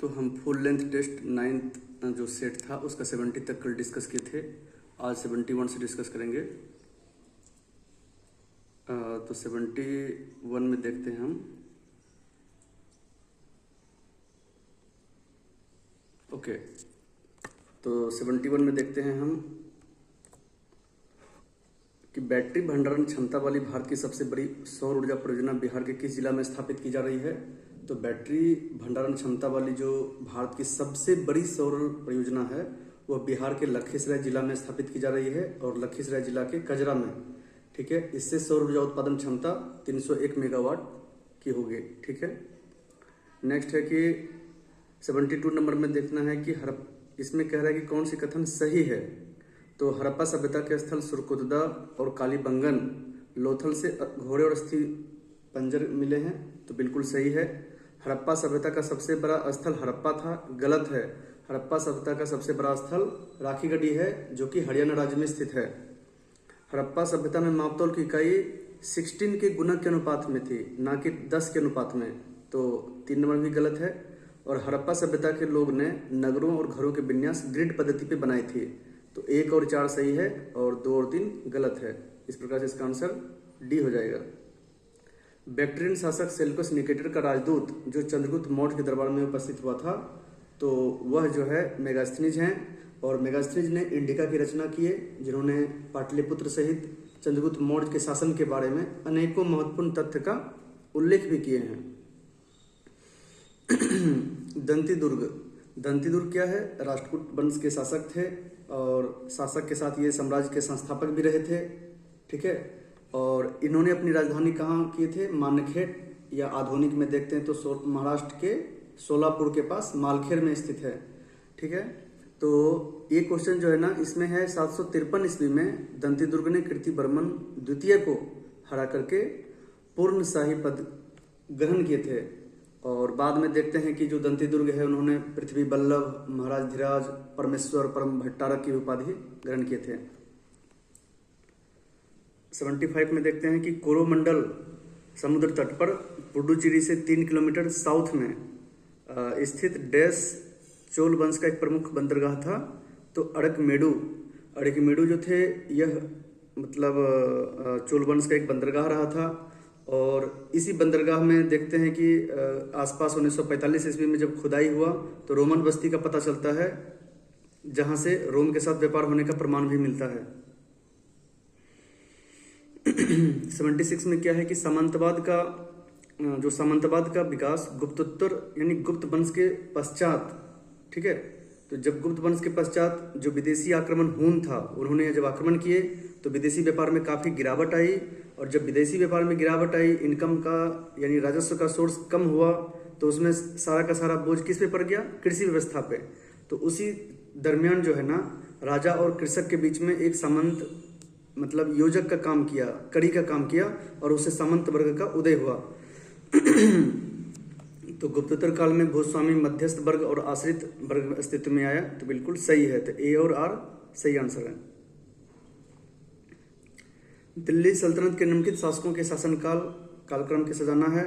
तो हम full length test 9th जो सेट था उसका 70 तक कल डिस्कस किए थे। आज 71 से डिस्कस करेंगे। तो 71 में देखते हैं हम। ओके, तो 71 में देखते हैं हम कि बैटरी भंडारण क्षमता वाली भारत की सबसे बड़ी सौर ऊर्जा परियोजना बिहार के किस जिला में स्थापित की जा रही है। तो बैटरी भंडारण क्षमता वाली जो भारत की सबसे बड़ी सौर परियोजना है वह बिहार के लखीसराय जिला में स्थापित की जा रही है और लखीसराय जिला के कजरा में। ठीक है, इससे सौर ऊर्जा उत्पादन क्षमता 301 मेगावाट की होगी। ठीक है, नेक्स्ट है कि 72 नंबर में देखना है कि इसमें कह रहा है कि कौन सी कथन सही है। तो हड़प्पा सभ्यता के स्थल सुरकुतदा और कालीबंगन लोथल से घोड़े और अस्थि पंजर मिले हैं, तो बिल्कुल सही है। हड़प्पा सभ्यता का सबसे बड़ा स्थल हड़प्पा था, गलत है। हड़प्पा सभ्यता का सबसे बड़ा स्थल राखीगढ़ी है जो कि हरियाणा राज्य में स्थित है। हड़प्पा सभ्यता में मापतौल की इकाई 16 के गुणक के अनुपात में थी, ना कि 10 के अनुपात में, तो 3 नंबर भी गलत है। और हड़प्पा सभ्यता के लोग ने नगरों और घरों के विन्यास ग्रिड पद्धति पे बनाई थी, तो 1 और 4 सही है और 2 और 3 गलत है। इस प्रकार से इसका आंसर डी हो जाएगा। बैक्ट्रियन शासक सेल्यूकस निकेटर का राजदूत जो चंद्रगुप्त मौर्य के दरबार में उपस्थित हुआ था, तो वह जो है मेगास्थनीज हैं। और मेगास्थनीज ने इंडिका की रचना की है, जिन्होंने पाटलिपुत्र सहित चंद्रगुप्त मौर्य के शासन के बारे में अनेकों महत्वपूर्ण तथ्य का उल्लेख भी किए हैं। दंतीदुर्ग क्या है? राष्ट्रकूट वंश के शासक थे और शासक के साथ ये साम्राज्य के संस्थापक भी रहे थे। ठीक है, और इन्होंने अपनी राजधानी कहाँ किए थे? मानखेड़, या आधुनिक में देखते हैं तो महाराष्ट्र के सोलापुर के पास मालखेड़ में स्थित है। ठीक है, तो ये क्वेश्चन जो है ना, इसमें है 753 ईस्वी में दंतीदुर्ग ने कीर्तिवर्मन द्वितीय को हरा करके पूर्ण शाही पद ग्रहण किए थे। और बाद में देखते हैं कि जो दंतीदुर्ग है उन्होंने पृथ्वी बल्लभ, महाराज धीराज, परमेश्वर, परम भट्टारक की उपाधि ग्रहण किए थे। 75 में देखते हैं कि कोरोमंडल समुद्र तट पर पुडुचेरी से 3 किलोमीटर साउथ में स्थित डैश चोल वंश का एक प्रमुख बंदरगाह था। तो अड़कमेडु जो थे यह मतलब चोल वंश का एक बंदरगाह रहा था। और इसी बंदरगाह में देखते हैं कि आसपास 1945 ईस्वी में जब खुदाई हुआ तो रोमन बस्ती का पता चलता है, जहां से रोम के साथ व्यापार होने का प्रमाण भी मिलता है। 76 में क्या है कि सामंतवाद का विकास गुप्तोत्तर यानी गुप्त वंश के पश्चात। ठीक है, तो जब गुप्त वंश के पश्चात जो विदेशी आक्रमण हून था, उन्होंने जब आक्रमण किए तो विदेशी व्यापार में काफ़ी गिरावट आई। और जब विदेशी व्यापार में गिरावट आई, इनकम का यानी राजस्व का सोर्स कम हुआ, तो उसमें सारा का सारा बोझ किस पे पड़ गया? कृषि व्यवस्था पे। तो उसी दरमियान जो है ना, राजा और कृषक के बीच में एक सामंत मतलब योजक का काम किया, कड़ी का काम किया, और उससे सामंत वर्ग का उदय हुआ। तो गुप्तोत्तर काल में भूस्वामी, मध्यस्थ वर्ग और आश्रित वर्ग अस्तित्व में आया, तो बिल्कुल सही है। तो ए और आर सही आंसर है। दिल्ली सल्तनत के निम्नलिखित शासकों के शासनकाल कालक्रम के सजाना है।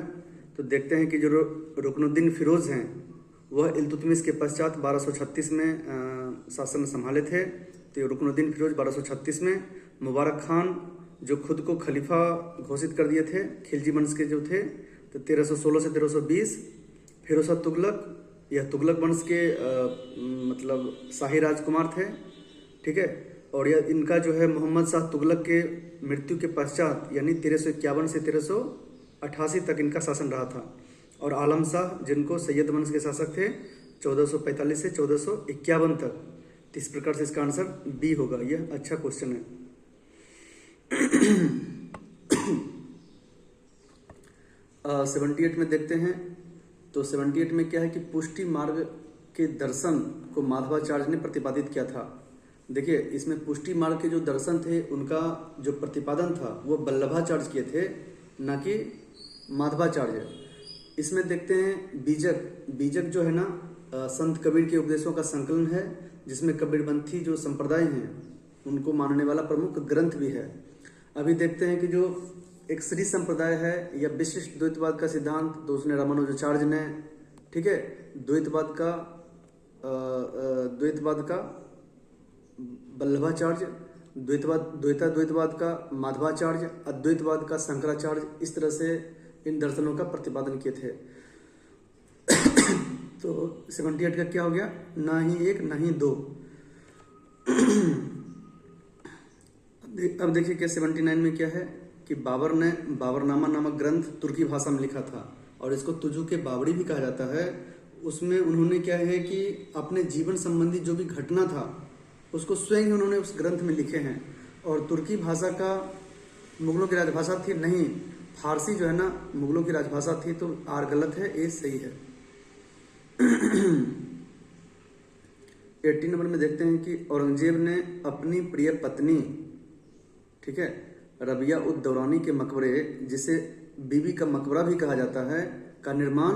तो देखते हैं कि जो रुकनुद्दीन फिरोज हैं वह इल्तुतमिश के पश्चात 1236 में शासन संभाले थे। तो रुकनुद्दीन फिरोज 1236 में। मुबारक खान जो खुद को खलीफा घोषित कर दिए थे, खिलजी वंश के जो थे, तो 1316 से 1320। फिरोज शाह तुगलक, यह तुगलक वंश के मतलब शाही राजकुमार थे। ठीक है, और यह इनका जो है मोहम्मद शाह तुगलक के मृत्यु के पश्चात यानी 1351 से 1388 तक इनका शासन रहा था। और आलम शाह जिनको सैयद वंश के शासक थे 1445 से 1451 तक। तो इस प्रकार से इसका आंसर बी होगा। यह अच्छा क्वेश्चन है। 78 में देखते हैं। तो 78 में क्या है कि पुष्टि मार्ग के दर्शन को माधवाचार्य ने प्रतिपादित किया था। देखिए, इसमें पुष्टि मार्ग के जो दर्शन थे उनका जो प्रतिपादन था वो वल्लभाचार्य किए थे, ना कि माधवाचार्य। इसमें देखते हैं बीजक जो है ना, संत कबीर के उपदेशों का संकलन है, जिसमें कबीरपंथी जो संप्रदाय हैं उनको मानने वाला प्रमुख ग्रंथ भी है। अभी देखते हैं कि जो एक श्री संप्रदाय है या विशिष्ट द्वैतवाद का सिद्धांत, तो उसने रामानुजाचार्य ने, ठीक है, द्वैतवाद का वल्लभाचार्य, द्वैतवाद का माधवाचार्य, अद्वैतवाद का शंकराचार्य, इस तरह से इन दर्शनों का प्रतिपादन किए थे। तो 78 का क्या हो गया, ना ही एक ना ही दो। अब देखिए कि 79 में क्या है कि बाबर ने बाबरनामा नामक ग्रंथ तुर्की भाषा में लिखा था और इसको तुजू के बाबरी भी कहा जाता है। उसमें उन्होंने क्या है कि अपने जीवन संबंधी जो भी घटना था उसको स्वयं ही उन्होंने उस ग्रंथ में लिखे हैं। और तुर्की भाषा का मुगलों की राजभाषा थी नहीं, फारसी जो है ना मुगलों की राजभाषा थी, तो आर गलत है, ए सही है। 80 नंबर में देखते हैं कि औरंगजेब ने अपनी प्रिय पत्नी, ठीक है, रबिया उद दौरानी के मकबरे, जिसे बीबी का मकबरा भी कहा जाता है, का निर्माण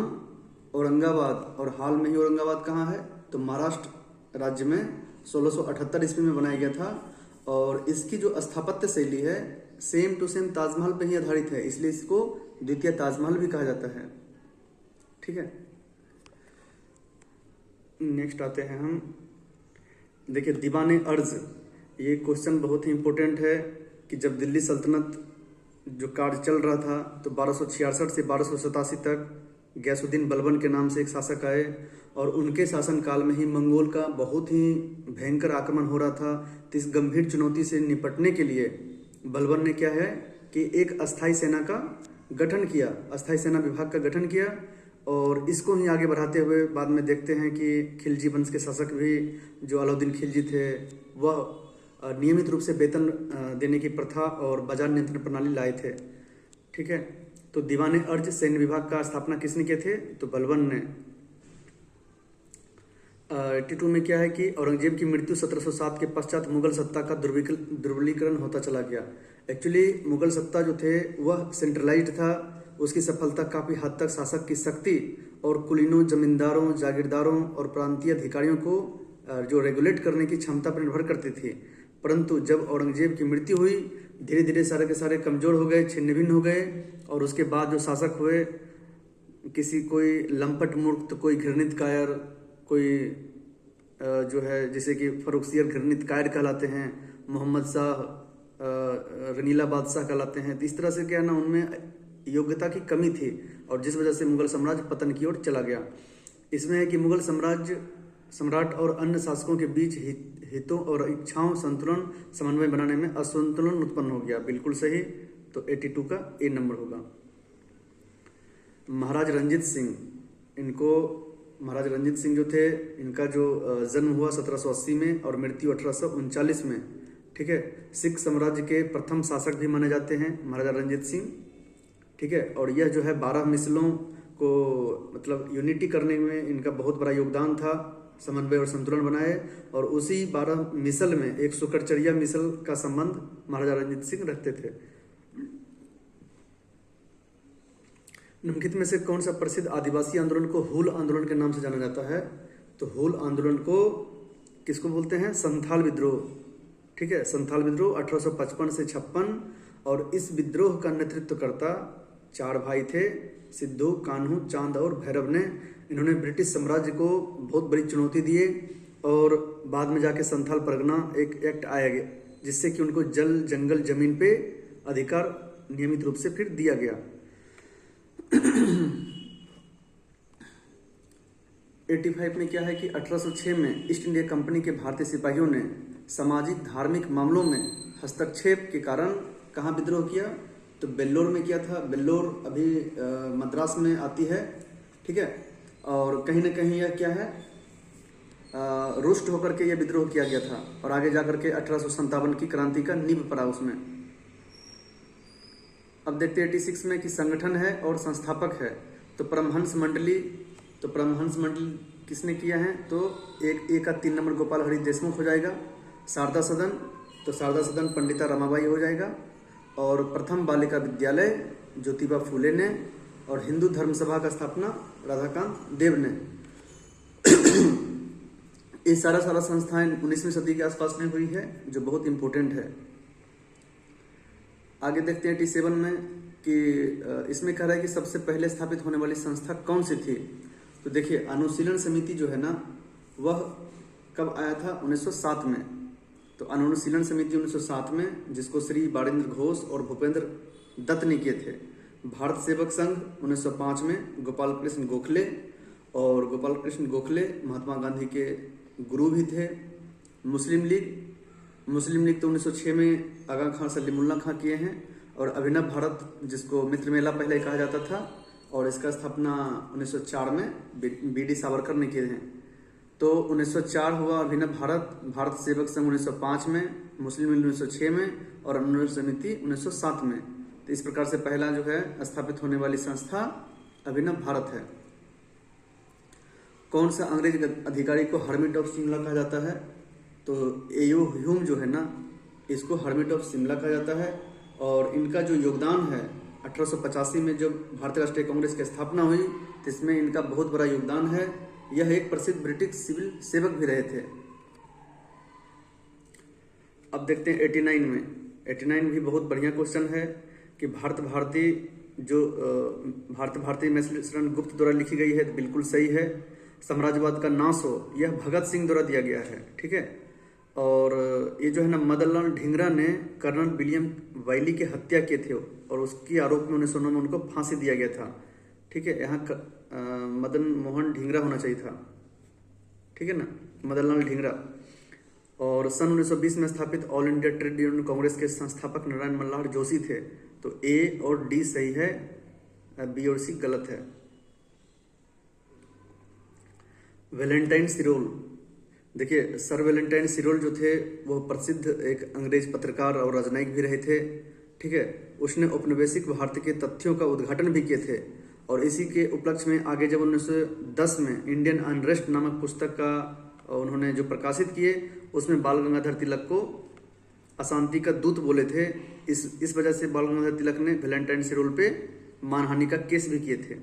औरंगाबाद, और हाल में ही औरंगाबाद कहाँ है तो महाराष्ट्र राज्य में 1678 ईस्वी में बनाया गया था। और इसकी जो स्थापत्य शैली है सेम टू सेम ताजमहल पे ही आधारित है, इसलिए इसको द्वितीय ताजमहल भी कहा जाता है। ठीक है, नेक्स्ट आते हैं हम, देखिए दीवाने अर्ज। ये क्वेश्चन बहुत ही इंपॉर्टेंट है कि जब दिल्ली सल्तनत जो कार्य चल रहा था तो 1266 से 1287 तक गयासुद्दीन बलबन के नाम से एक शासक आए और उनके शासनकाल में ही मंगोल का बहुत ही भयंकर आक्रमण हो रहा था। तो इस गंभीर चुनौती से निपटने के लिए बलबन ने क्या है कि एक अस्थायी सेना का गठन किया, अस्थायी सेना विभाग का गठन किया और इसको ही आगे बढ़ाते हुए बाद में देखते हैं कि खिलजी वंश के शासक भी जो अलाउद्दीन खिलजी थे वह नियमित रूप से वेतन देने की प्रथा और बाजार नियंत्रण प्रणाली लाए थे। ठीक है, तो दीवाने अर्ज सैन्य विभाग का स्थापना किसने किए थे तो बलबन ने। 82 में क्या है कि औरंगजेब की मृत्यु 1707 के पश्चात मुगल सत्ता का दुर्बलीकरण होता चला गया। एक्चुअली मुगल सत्ता जो थे वह सेंट्रलाइज्ड था, उसकी सफलता काफ़ी हद तक शासक की शक्ति और कुलीनों, जमींदारों, जागीरदारों और प्रांतीय अधिकारियों को जो रेगुलेट करने की क्षमता पर निर्भर करती थी। परंतु जब औरंगजेब की मृत्यु हुई धीरे धीरे सारे के सारे कमजोर हो गए, छिन्न भिन्न हो गए और उसके बाद जो शासक हुए किसी कोई लंपट मूर्ख, तो कोई घृणित कायर, कोई जो है जैसे कि फरुखसियर घृणित कायर कहलाते हैं, मोहम्मद शाह रनीला बादशाह कहलाते हैं। तो इस तरह से क्या है ना उनमें योग्यता की कमी थी और जिस वजह से मुगल साम्राज्य पतन की ओर चला गया। इसमें है कि मुगल सम्राट और अन्य शासकों के बीच हितों और इच्छाओं संतुलन समन्वय बनाने में असंतुलन उत्पन्न हो गया। बिल्कुल सही, तो 82 का ए नंबर होगा। महाराज रंजीत सिंह, महाराज रंजीत सिंह जो थे इनका जो जन्म हुआ 1780 में और मृत्यु 1839 में। ठीक है, सिख साम्राज्य के प्रथम शासक भी माने जाते हैं महाराजा रंजीत सिंह। ठीक है, और यह जो है 12 मिसलों को मतलब यूनिटी करने में इनका बहुत बड़ा योगदान था, समन्वय और संतुलन बनाए। और उसी 12 मिसल में एक शुक्रचर्या मिसल का संबंध महाराजा रंजीत सिंह रखते थे। निम्नलिखित में से कौन सा प्रसिद्ध आदिवासी आंदोलन को हूल आंदोलन के नाम से जाना जाता है तो हूल आंदोलन को किसको बोलते हैं, संथाल विद्रोह। ठीक है, संथाल विद्रोह 1855 से 56 और इस विद्रोह का नेतृत्व करता 4 भाई थे, सिद्धू, कान्हू, चांद और भैरव ने। इन्होंने ब्रिटिश साम्राज्य को बहुत बड़ी चुनौती दिए और बाद में जाके संथाल परगना एक एक्ट आया गया जिससे कि उनको जल, जंगल, जमीन पे अधिकार नियमित रूप से फिर दिया गया। 85 में क्या है कि 1806 में ईस्ट इंडिया कंपनी के भारतीय सिपाहियों ने सामाजिक धार्मिक मामलों में हस्तक्षेप के कारण कहाँ विद्रोह किया तो बेल्लोर में किया था। बेल्लोर अभी मद्रास में आती है। ठीक है, और कहीं ना कहीं यह क्या है रुष्ट होकर के यह विद्रोह किया गया था और आगे जाकर के 1857 की क्रांति का नींव पड़ा उसमें। अब देखते हैं 86 में कि संगठन है और संस्थापक है तो परमहंस मंडली। तो परमहंस मंडली किसने किया है तो एक का 3 नंबर गोपाल हरि देशमुख हो जाएगा। शारदा सदन, तो शारदा सदन पंडिता रमाबाई हो जाएगा। और प्रथम बालिका विद्यालय ज्योतिबा फूले ने और हिंदू धर्म सभा का स्थापना राधाकांत देव ने। ये सारा संस्थाएं 19वीं सदी के आसपास में हुई है जो बहुत इंपॉर्टेंट है। आगे देखते हैं 87 में कि इसमें कह रहा है कि सबसे पहले स्थापित होने वाली संस्था कौन सी थी तो देखिए अनुशीलन समिति जो है ना वह कब आया था, 1907 में। तो अनुशीलन समिति 1907 में, जिसको श्री बारिंद्र घोष और भूपेंद्र दत्त ने किए थे। भारत सेवक संघ 1905 में गोपाल कृष्ण गोखले, और गोपाल कृष्ण गोखले महात्मा गांधी के गुरु भी थे। मुस्लिम लीग तो 1906 में आगा खां सलीमुल्ला खां किए हैं, और अभिनव भारत जिसको मित्र मेला पहले कहा जाता था, और इसका स्थापना 1904 में बी.डी. सावरकर ने किए हैं। तो 1904 हुआ अभिनव भारत, भारत सेवक संघ 1905 में, मुस्लिम लीग 1906 में, और अनुशीलन समिति 1907 में। तो इस प्रकार से पहला जो है स्थापित होने वाली संस्था अभिनव भारत है। कौन सा अंग्रेज अधिकारी को हर्मिट ऑफ शिमला कहा जाता है? तो एयो ह्यूम जो है ना, इसको हर्मिट ऑफ शिमला कहा जाता है। और इनका जो योगदान है 1885 में जब भारतीय राष्ट्रीय कांग्रेस की स्थापना हुई, तो इसमें इनका बहुत बड़ा योगदान है। यह एक प्रसिद्ध ब्रिटिश सिविल सेवक भी रहे थे। अब देखते हैं 89 में। 89 भी बहुत बढ़िया क्वेश्चन है कि भारत भारती मैथिली गुप्त द्वारा लिखी गई है, तो बिल्कुल सही है। साम्राज्यवाद का नाश हो, यह भगत सिंह द्वारा दिया गया है, ठीक है। और ये जो है ना मदनलाल ढींगरा ने कर्नल विलियम वाइली की हत्या किए थे, और उसकी आरोप में 1909 में उनको फांसी दिया गया था, ठीक है। यहाँ मदन मोहन ढींगरा होना चाहिए था, ठीक है ना, मदनलाल ढींगरा। और सन 1920 में स्थापित all India trade union Congress के संस्थापक नारायण मल्हार जोशी थे। तो ए और डी सही है, बी और सी गलत है। वैलेंटाइन सिरोल, देखिए सर वैलेंटाइन सिरोल जो थे वो प्रसिद्ध एक अंग्रेज पत्रकार और राजनयिक भी रहे थे, ठीक है। उसने औपनिवेशिक भारत के तथ्यों का उद्घाटन भी किए थे, और इसी के उपलक्ष्य में आगे जब 1910 में इंडियन अनरेस्ट नामक पुस्तक का उन्होंने जो प्रकाशित किए, उसमें बाल गंगाधर तिलक को अशांति का दूत बोले थे। इस वजह से बाल गंगाधर तिलक ने वैलेंटाइन सिरोल पे मानहानि का केस भी किए थे।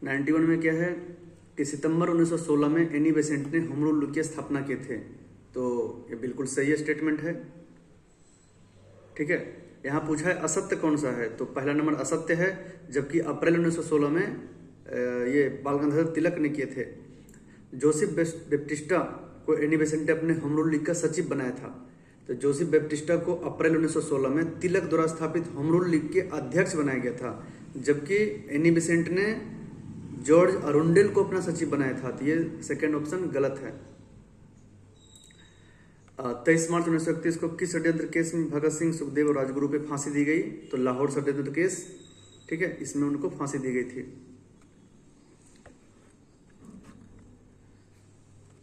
91 में क्या है कि सितंबर 1916 में एनी बेसेंट ने होम रूल की स्थापना किए थे। तो ये बिल्कुल सही स्टेटमेंट है, ठीक है। यहाँ पूछा है असत्य कौन सा है, तो पहला नंबर असत्य है, जबकि अप्रैल 1916 में ये बाल गंगाधर तिलक ने किए थे। जोसेफ बैप्टिस्टा को एनी बेसेंट ने अपने होम रूल लीग का सचिव बनाया था। तो जोसेफ बैप्टिस्टा को अप्रैल 1916 में तिलक द्वारा स्थापित होम रूल लीग के अध्यक्ष बनाया गया था, जबकि एनी बेसेंट ने जॉर्ज अरुंडेल को अपना सचिव बनाया था। तो ये सेकंड ऑप्शन गलत है। 23 मार्च 1931 को किस षड्यंत्र केस में भगत सिंह, सुखदेव और राजगुरु पे फांसी दी गई? तो लाहौर षड्यंत्र केस, ठीक है, इसमें उनको फांसी दी गई थी।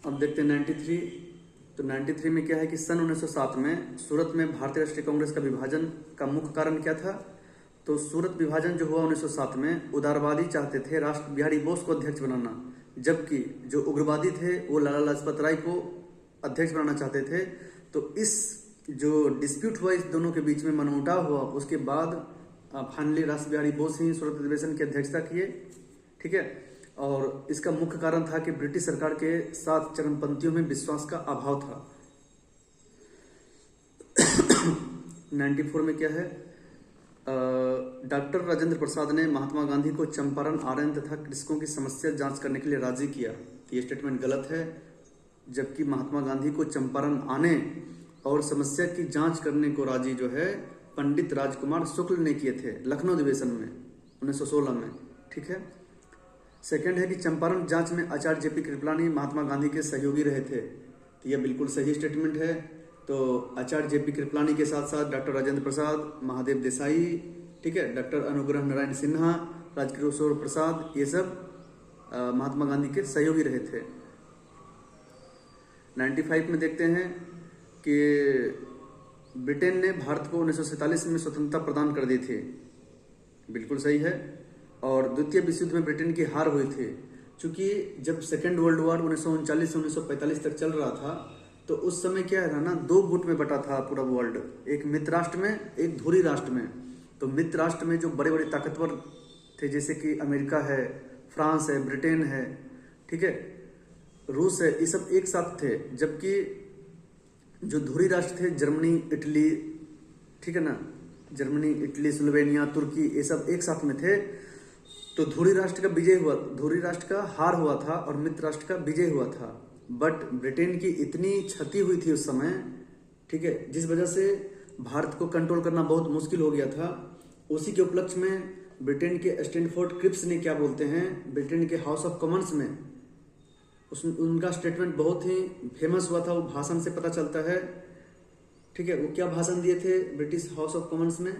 अब देखते हैं 93। तो 93 में क्या है कि सन 1907 में सूरत में भारतीय राष्ट्रीय कांग्रेस का विभाजन का मुख्य कारण क्या था? तो सूरत विभाजन जो हुआ 1907 में, उदारवादी चाहते थे राष्ट्र बिहारी बोस को अध्यक्ष बनाना, जबकि जो उग्रवादी थे वो लाला लाजपत राय को अध्यक्ष बनाना चाहते थे। तो इस जो डिस्प्यूट हुआ इस दोनों के बीच में, मनमुटाव हुआ, उसके बाद फाइनली राष्ट्र बिहारी बोस ही सूरत अधिवेशन की अध्यक्षता किए, ठीक है। और इसका मुख्य कारण था कि ब्रिटिश सरकार के साथ चरमपंथियों में विश्वास का अभाव था। 94 में क्या है, डॉक्टर राजेंद्र प्रसाद ने महात्मा गांधी को चंपारण आरण्य तथा कृषकों की समस्या जांच करने के लिए राजी किया। ये स्टेटमेंट गलत है, जबकि महात्मा गांधी को चंपारण आने और समस्या की जांच करने को राजी जो है पंडित राजकुमार शुक्ल ने किए थे लखनऊ अधिवेशन में 1916 में, ठीक है। सेकंड है कि चंपारण जांच में आचार्य जेपी कृपलानी महात्मा गांधी के सहयोगी रहे थे। तो यह बिल्कुल सही स्टेटमेंट है। तो आचार्य जेपी कृपलानी के साथ साथ डॉक्टर राजेंद्र प्रसाद, महादेव देसाई, ठीक है, डॉक्टर अनुग्रह नारायण सिन्हा, राजकिशोर प्रसाद, ये सब महात्मा गांधी के सहयोगी रहे थे। 95 में देखते हैं कि ब्रिटेन ने भारत को 1947 में स्वतंत्रता प्रदान कर दी थी, बिल्कुल सही है। और द्वितीय विश्व युद्ध में ब्रिटेन की हार हुई थी, क्योंकि जब सेकेंड वर्ल्ड वॉर 1939 से 1945 तक चल रहा था, तो उस समय क्या है ना, दो गुट में बटा था पूरा वर्ल्ड, एक मित्र राष्ट्र में, एक धुरी राष्ट्र में। तो मित्र राष्ट्र में जो बड़े बड़े ताकतवर थे, जैसे कि अमेरिका है, फ्रांस है, ब्रिटेन है, ठीक है, रूस है, ये सब एक साथ थे, जबकि जो धुरी राष्ट्र थे, जर्मनी, इटली, ठीक है ना, जर्मनी, इटली, स्लोवेनिया, तुर्की, ये सब एक साथ में थे। तो धुरी राष्ट्र का विजय हुआ, धुरी राष्ट्र का हार हुआ था और मित्र राष्ट्र का विजय हुआ था। बट ब्रिटेन की इतनी क्षति हुई थी उस समय, ठीक है, जिस वजह से भारत को कंट्रोल करना बहुत मुश्किल हो गया था। उसी के उपलक्ष्य में ब्रिटेन के स्टैनफोर्ड क्रिप्स ने क्या बोलते हैं, ब्रिटेन के हाउस ऑफ कॉमन्स में उनका स्टेटमेंट बहुत ही फेमस हुआ था, वो भाषण से पता चलता है, ठीक है। वो क्या भाषण दिए थे ब्रिटिश हाउस ऑफ कॉमन्स में,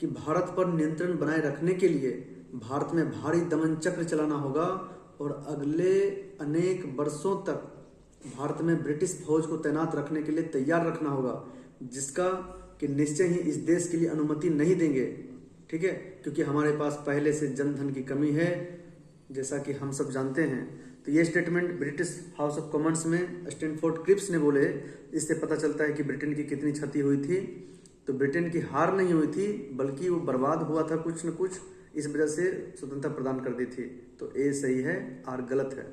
कि भारत पर नियंत्रण बनाए रखने के लिए भारत में भारी दमन चक्र चलाना होगा और अगले अनेक वर्षों तक भारत में ब्रिटिश फौज को तैनात रखने के लिए तैयार रखना होगा, जिसका कि निश्चय ही इस देश के लिए अनुमति नहीं देंगे, ठीक है, क्योंकि हमारे पास पहले से जनधन की कमी है, जैसा कि हम सब जानते हैं। तो ये statement British house of Commons में स्टैनफोर्ड क्रिप्स ने बोले। इससे पता चलता है कि ब्रिटेन की कितनी क्षति हुई थी। तो ब्रिटेन की हार नहीं हुई थी, बल्कि वो बर्बाद हुआ था कुछ न कुछ, इस वजह से स्वतंत्रता प्रदान कर दी थी। तो ए सही है, आर गलत है।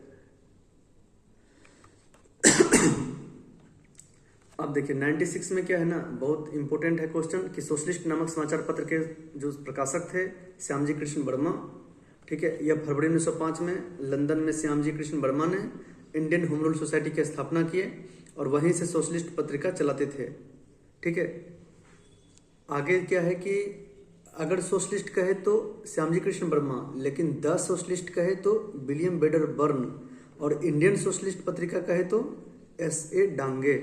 अब देखिए 96 में क्या है ना, बहुत इंपॉर्टेंट है क्वेश्चन, कि सोशलिस्ट नामक समाचार पत्र के जो प्रकाशक थे श्यामजी कृष्ण वर्मा, ठीक है, यह फरवरी 1905 में लंदन में श्यामजी कृष्ण वर्मा ने इंडियन होम रूल सोसाइटी की स्थापना किए और वहीं से सोशलिस्ट पत्रिका चलाते थे, ठीक है। आगे क्या है कि अगर सोशलिस्ट कहे तो श्यामजी कृष्ण वर्मा, लेकिन द सोशलिस्ट कहे तो विलियम बेडर बर्न, और इंडियन सोशलिस्ट पत्रिका कहे तो S.A. डांगे।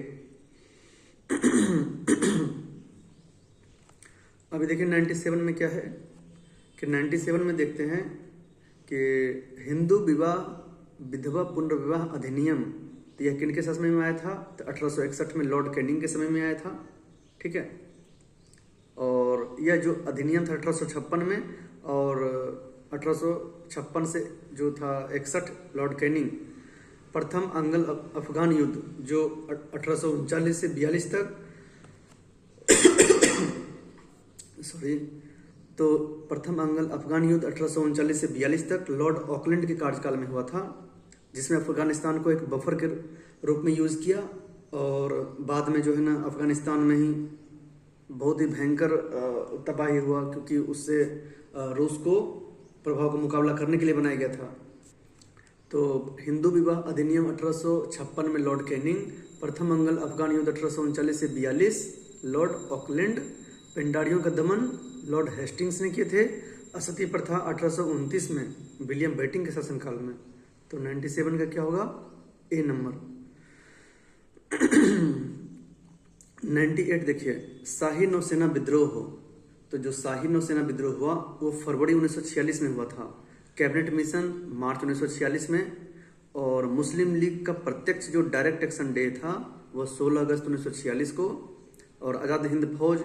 अभी देखिए 97 में क्या है, कि 97 में देखते हैं कि हिंदू विवाह विधवा पुनर्विवाह अधिनियम, तो यह किनके समय में आया था, तो 1861 में लॉर्ड कैनिंग के समय में आया था, ठीक है। और यह जो अधिनियम था 1856 में, और 1856 से जो था 61 लॉर्ड कैनिंग, प्रथम अंगल अफगान युद्ध जो 1839 से 42 तक सॉरी, तो प्रथम अंगल अफगान युद्ध 1839 से 42 तक लॉर्ड ऑकलैंड के कार्यकाल में हुआ था, जिसमें अफगानिस्तान को एक बफर के रूप में यूज किया, और बाद में जो है ना अफगानिस्तान में ही बहुत ही भयंकर तबाही हुआ, क्योंकि उससे रूस को प्रभाव का मुकाबला करने के लिए बनाया गया था। तो हिंदू विवाह अधिनियम 1856 में लॉर्ड कैनिंग, प्रथम अंगल अफगान युद्ध 1839 से 42 लॉर्ड ऑकलैंड, पेंडारियों का दमन लॉर्ड हेस्टिंग्स ने किए थे, असती प्रथा 1829 में विलियम बेटिंग के शासनकाल में। तो 97 का क्या होगा, ए नंबर। 98 देखिए, शाही नौसेना विद्रोह हो, तो जो शाही नौसेना विद्रोह हुआ वो फरवरी 1946 में हुआ था, कैबिनेट मिशन मार्च 1946 में, और मुस्लिम लीग का प्रत्यक्ष जो डायरेक्ट एक्शन डे था वह 16 अगस्त 1946 को, और आज़ाद हिंद फौज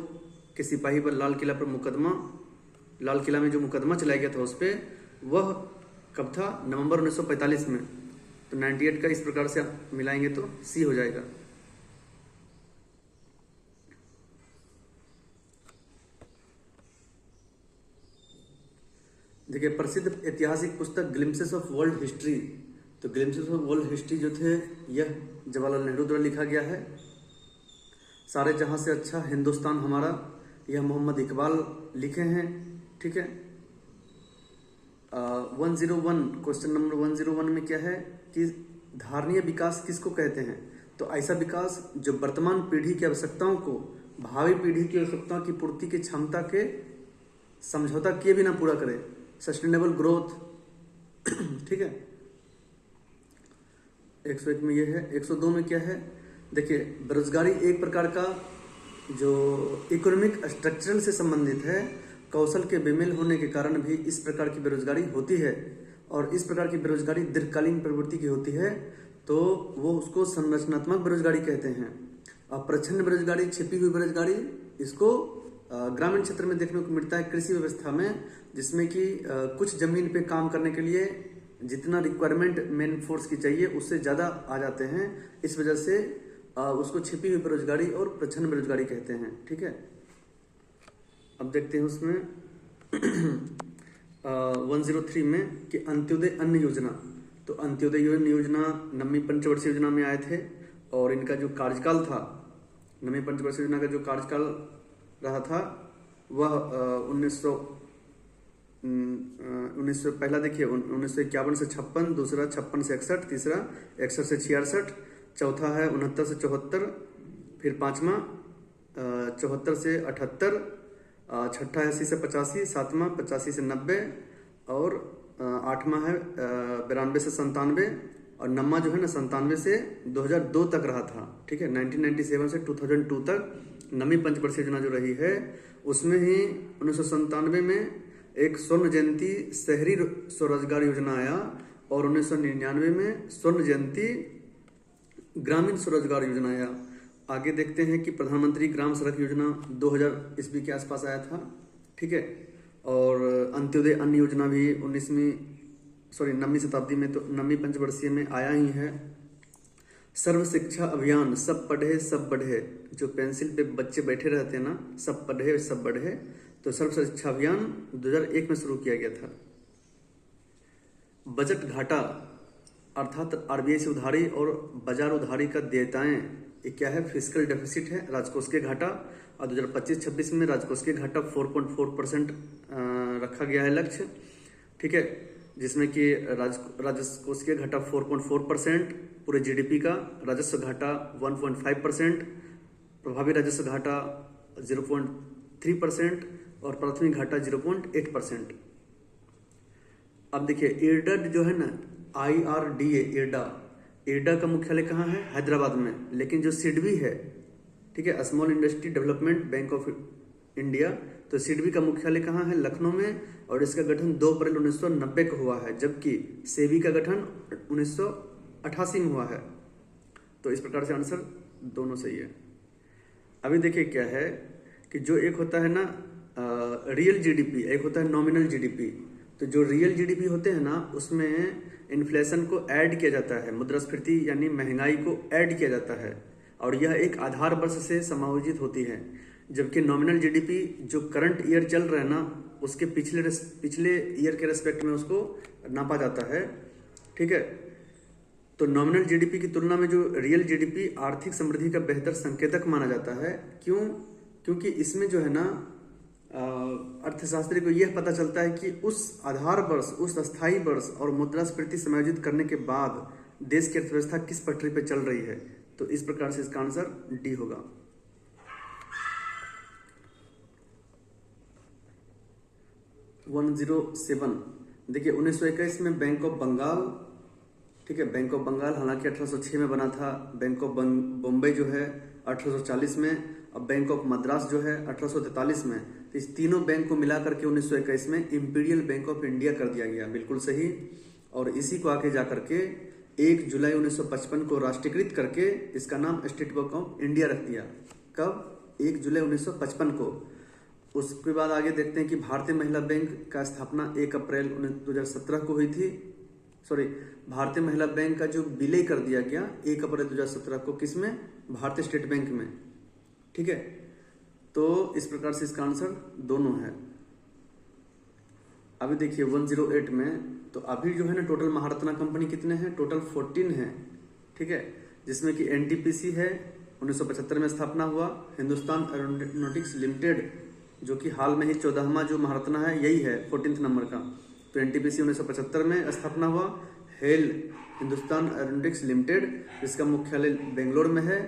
के सिपाही पर लाल किला में जो मुकदमा चलाया गया था उस पर, वह कब था, नवंबर 1945 में। तो 98 का इस प्रकार से आप मिलाएंगे तो सी हो जाएगा। देखिए प्रसिद्ध ऐतिहासिक पुस्तक ग्लिम्पसेस ऑफ वर्ल्ड हिस्ट्री, तो ग्लिम्पसेस ऑफ वर्ल्ड हिस्ट्री जो थे यह जवाहरलाल नेहरू द्वारा लिखा गया है। सारे जहां से अच्छा हिंदुस्तान हमारा, यह मोहम्मद इकबाल लिखे हैं, ठीक है। 101 क्वेश्चन नंबर 101 में क्या है कि धारणीय विकास किसको कहते हैं, तो ऐसा विकास जो वर्तमान पीढ़ी की आवश्यकताओं को भावी पीढ़ी की आवश्यकताओं की पूर्ति की क्षमता के समझौता किए बिना पूरा करे, सस्टेनेबल ग्रोथ, ठीक है। 101 में यह है। 102 में क्या है, देखिए बेरोजगारी एक प्रकार का जो इकोनॉमिक स्ट्रक्चरल से संबंधित है, कौशल के बेमेल होने के कारण भी इस प्रकार की बेरोजगारी होती है, और इस प्रकार की बेरोजगारी दीर्घकालीन प्रवृत्ति की होती है, तो वो उसको संरचनात्मक बेरोजगारी कहते हैं। और प्रच्छन्न बेरोजगारी, छिपी हुई बेरोजगारी, इसको ग्रामीण क्षेत्र में देखने को मिलता है कृषि व्यवस्था में, जिसमें कि कुछ जमीन पे काम करने के लिए जितना रिक्वायरमेंट मेन फोर्स की चाहिए उससे ज़्यादा आ जाते हैं, इस वजह से उसको छिपी हुई बेरोजगारी और प्रच्छन्न बेरोजगारी कहते हैं, ठीक है। अब देखते हैं उसमें 103 में कि अंत्योदय अन्न योजना, तो अंत्योदय योजना नवमी पंचवर्षीय योजना में आए थे, और इनका जो कार्यकाल था, नवमी पंचवर्षीय योजना का जो कार्यकाल रहा था वह पहला देखिए 1951 से 56, दूसरा 56 से 61, तीसरा 61 से 66, चौथा है 69 से 74, फिर पांचवा 74 से 78, छठा है 80 से 85, सातवां 85 से 90 और आठवां है 92 से 97 और नौवां जो है ना 97 से 2002 तक रहा था। ठीक है, 1997 से 2002 तक नवी पंचवर्षीय योजना जो रही है उसमें ही 1997 में एक स्वर्ण जयंती शहरी स्वरोजगार योजना आया और 1999 में स्वर्ण जयंती ग्रामीण स्वरोजगार योजना आया। आगे देखते हैं कि प्रधानमंत्री ग्राम सड़क योजना 2000 ईस्वी के आसपास आया था। ठीक है, और अंत्योदय अन्न योजना भी 9वीं शताब्दी में, तो 9वीं पंचवर्षीय में आया ही है। सर्व शिक्षा अभियान, सब पढ़े सब बढ़े, जो पेंसिल पे बच्चे बैठे रहते हैं ना, सब पढ़े सब बढ़े, तो सर्व शिक्षा अभियान 2001 में शुरू किया गया था। बजट घाटा अर्थात आरबीआई से उधारी और बाजार उधारी का देयताएं, ये क्या है, फिस्कल डेफिसिट है, राजकोषीय घाटा। और 2025-26 में राजकोषीय घाटा 4.4% रखा गया है लक्ष्य। ठीक है, जिसमें कि राजकोषीय घाटा 4.4%, पूरे जीडीपी का राजस्व घाटा 1.5%, प्रभावी राजस्व घाटा 0.3% और प्राथमिक घाटा 0.8%। अब देखिए एडा जो है ना, IRDA एडा का मुख्यालय कहाँ है, हैदराबाद में, लेकिन जो सिडबी है, ठीक है, small industry development bank of India, तो सिडबी का मुख्यालय कहाँ है, लखनऊ में, और इसका गठन 2 अप्रैल 1990 को हुआ है, जबकि सेबी का गठन 1988 में हुआ है। तो इस प्रकार से आंसर दोनों सही है। अभी देखिए क्या है कि जो एक होता है ना रियल जीडीपी, एक होता है नॉमिनल जीडीपी। तो जो रियल जीडीपी होते हैं ना, उसमें इन्फ्लेशन को ऐड किया जाता है, मुद्रास्फीति यानी महंगाई को ऐड किया जाता है, और यह एक आधार वर्ष से समायोजित होती है। जबकि नॉमिनल जीडीपी जो करंट ईयर चल रहा है ना, उसके पिछले ईयर के रेस्पेक्ट में उसको नापा जाता है। ठीक है, तो नॉमिनल जीडीपी की तुलना में जो रियल जीडीपी आर्थिक समृद्धि का बेहतर संकेतक माना जाता है। क्यों? क्योंकि इसमें जो है ना अर्थशास्त्री को यह पता चलता है कि उस आधार वर्ष, उस अस्थायी वर्ष और मुद्रास्फीति समायोजित करने के बाद देश की अर्थव्यवस्था किस पटरी पर चल रही है। तो इस प्रकार से इसका आंसर डी होगा। 107 देखिए 1921 में बैंक ऑफ बंगाल, ठीक है, बैंक ऑफ बंगाल हालांकि 1806 में बना था। बैंक ऑफ बॉम्बे जो है 1840 में, अब बैंक ऑफ मद्रास जो है 1843 में। तो इस तीनों बैंक को मिलाकर के 1921 में इंपीरियल बैंक ऑफ इंडिया कर दिया गया, बिल्कुल सही। और इसी को आगे जाकर के 1 जुलाई 1955 को राष्ट्रीयकृत करके इसका नाम स्टेट बैंक ऑफ इंडिया रख दिया। कब? 1 जुलाई 1955 को। उसके बाद आगे देखते हैं कि भारतीय महिला बैंक का स्थापना 1 अप्रैल 2017 को हुई थी। भारतीय महिला बैंक का जो विलय कर दिया गया 1 अप्रैल 2017 को, किसमें? भारतीय स्टेट बैंक में। ठीक है, तो इस प्रकार से इसका आंसर दोनों है। अभी देखिए 108 में, तो अभी जो है ना टोटल महारत्ना कंपनी कितने हैं? टोटल 14 है। ठीक है, जिसमें कि एनटीपीसी है 1975 में स्थापना हुआ, हिंदुस्तान एरोनॉटिक्स लिमिटेड जो कि हाल में ही 14वां जो महारत्ना है यही है 14th नंबर का। तो एनटीपीसी 1975 में स्थापना हुआ। हेल हिंदुस्तान एरोनॉटिक्स लिमिटेड, इसका मुख्यालय बेंगलोर में है,